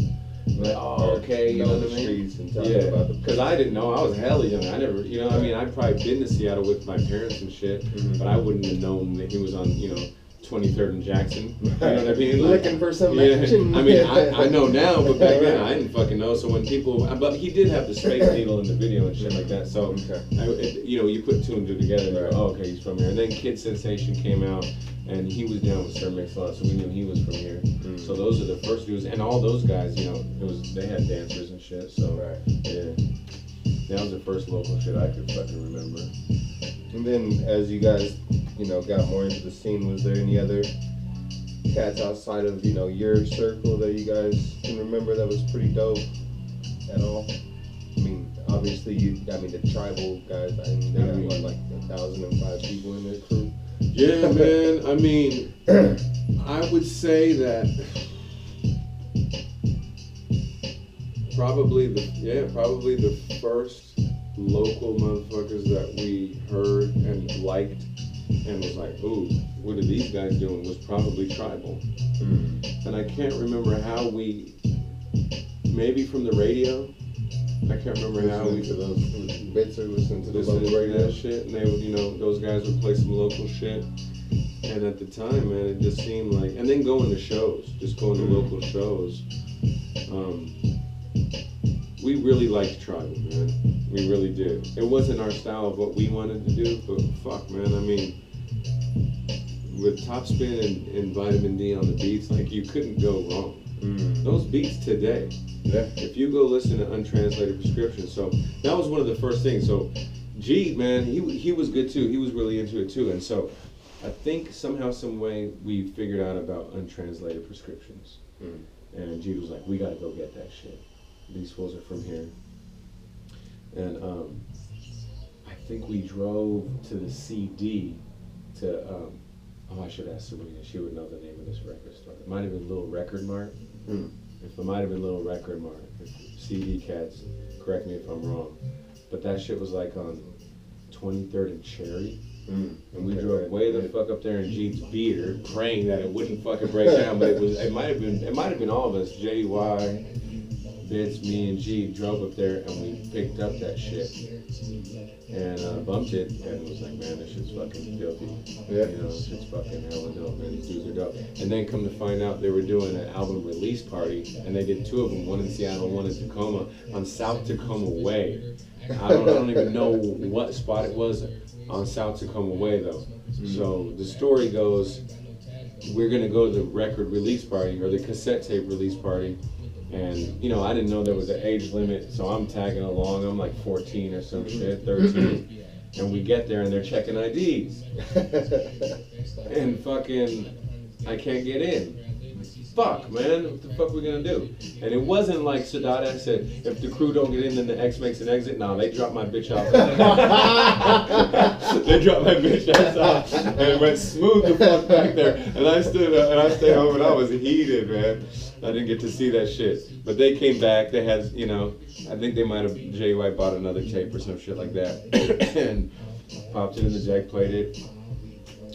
Like, oh, okay, you know what I mean? Yeah, because I didn't know. I was hella young. I never, you know, I mean, I'd probably been to Seattle with my parents and shit, but I wouldn't have known that he was on, you know, 23rd and Jackson. You know what I mean? Like, looking for some yeah. action. I mean, I know now, but back then I didn't fucking know. So when people, but he did have the Space Needle in the video and shit like that. So, you know, you put two and two together and you're, oh, okay, he's from here. And then Kid Sensation came out, and he was down with Sir Mix-a-Lot, so we knew he was from here. So those are the first dudes, and all those guys, you know, they had dancers and shit. So yeah, that was the first local shit I could fucking remember. And then as you guys, you know, got more into the scene, was there any other cats outside of, you know, your circle that you guys can remember that was pretty dope at all? I mean, obviously the tribal guys, I mean, they got what, like 1,005 people in their crew. Yeah, man. I mean, I would say that probably the first local motherfuckers that we heard and liked and was like, ooh, what are these guys doing, was probably Tribal. And I can't remember how maybe from the radio. I can't remember how we to those bits or listening to the listening local to radio that shit, and they would, you know, those guys would play some local shit. And at the time, man, it just seemed like, and then going to shows, just going to local shows. We really liked Tribal, man. We really did. It wasn't our style of what we wanted to do, but fuck, man, I mean, with Topspin and Vitamin D on the beats, like, you couldn't go wrong. Those beats today, if you go listen to Untranslated Prescription, so that was one of the first things. So G, man, he was good too. He was really into it too. And so I think somehow, some way, we figured out about Untranslated Prescriptions. And G was like, we gotta go get that shit. These fools are from here. And I think we drove to the CD to Oh, I should ask Sabrina. She would know the name of this record store. It might have been Little Record Mart. If it might have been Little Record Mart. If CD Cats, correct me if I'm wrong. But that shit was like on 23rd and Cherry. And we drove way the fuck up there in Jeep's Beater, praying that it wouldn't fucking break down. But it might have been all of us. JY, Bits, me, and G drove up there, and we picked up that shit and bumped it, and was like, man, this shit's fucking filthy. Yeah. You know, this shit's fucking hella dope, man. These dudes are dope. And then come to find out, they were doing an album release party, and they did two of them, one in Seattle, one in Tacoma, on South Tacoma Way. I don't even know what spot it was on South Tacoma Way though. So the story goes, we're gonna go to the record release party or the cassette tape release party, and you know I didn't know there was an age limit, so I'm tagging along. I'm like 14 or some shit, 13, and we get there and they're checking IDs, and fucking I can't get in. Fuck, man, what the fuck we gonna do? And it wasn't like Sadat said, if the crew don't get in, then the X makes an exit. Nah, they dropped my bitch out. They dropped my bitch ass out, and it went smooth the fuck back there. And I stood and I stayed home, and I was heated, man. I didn't get to see that shit. But they came back. They had, you know, I think they might have JY bought another tape or some shit like that, and popped it in the deck, played it.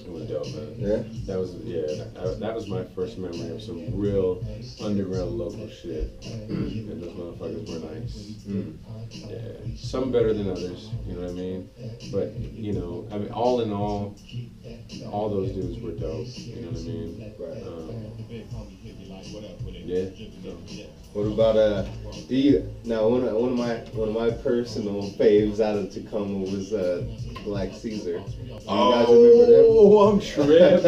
It was dope, man. Yeah. That was my first memory of some real underground local shit. And those motherfuckers were nice. Yeah. Some better than others, you know what I mean? But, you know, I mean, all in all those dudes were dope, you know what I mean? Yeah. So. What about now one of my personal faves out of Tacoma was Black Caesar. You guys remember them? Oh, I'm tripping.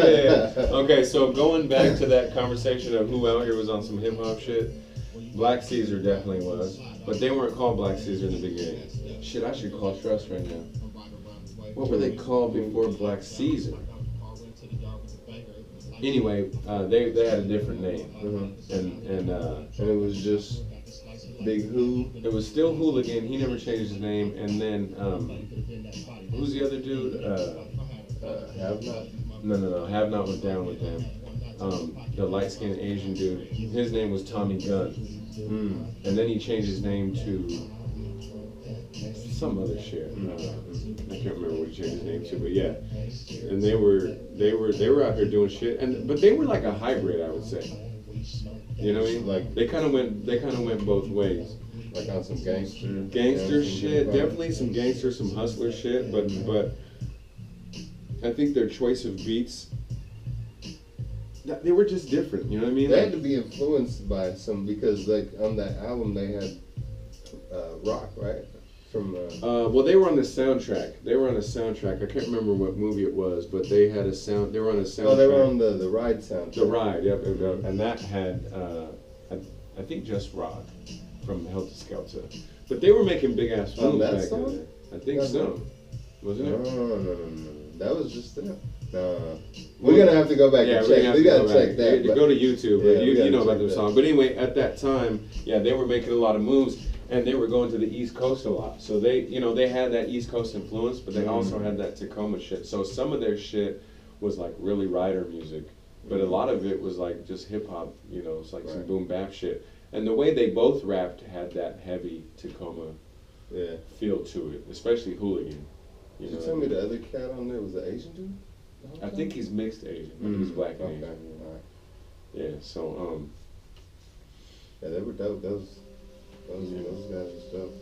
Okay, so going back to that conversation of who out here was on some hip hop shit, Black Caesar definitely was, but they weren't called Black Caesar in the beginning. Shit, I should call Trust right now. What were they called before Black Caesar? Anyway, they had a different name, and it was just Big Who. It was still Hooligan. He never changed his name. And then who's the other dude? Have Not. No. Have Not was down with them. The light-skinned Asian dude. His name was Tommy Gunn. And then he changed his name to some other shit. I can't remember what he changed his name to, but yeah. And they were out here doing shit, but they were like a hybrid, I would say. You know what I mean? Like they kind of went both ways. Like on some gangster shit, definitely some gangster, some hustler shit, but I think their choice of beats, they were just different, you know what I mean? They had to be influenced by some, because like on that album they had rock, right? From well, they were on the soundtrack. I can't remember what movie it was, but they had a sound. They were on a soundtrack. Oh, they were on the Ride soundtrack. The Ride, yep. And that had, I think, just Rock from Helter Skelter. But they were making big ass films that back song? then. I think so. Wasn't it? No. That was just them. No. We're gonna have to go back and check. We gotta check that. Go to YouTube. Yeah, you know about the song. But anyway, at that time, yeah, they were making a lot of moves. And they were going to the East Coast a lot. So they had that East Coast influence, but they also had that Tacoma shit. So some of their shit was like really rider music, but a lot of it was like just hip hop, you know, it's like some boom bap shit. And the way they both rapped had that heavy Tacoma feel to it, especially Hooligan. Did you tell me the other cat on there was an Asian dude? I think he's mixed Asian. I think he's black and Asian. Right. Yeah, so yeah, they were dope. Those guys were dope.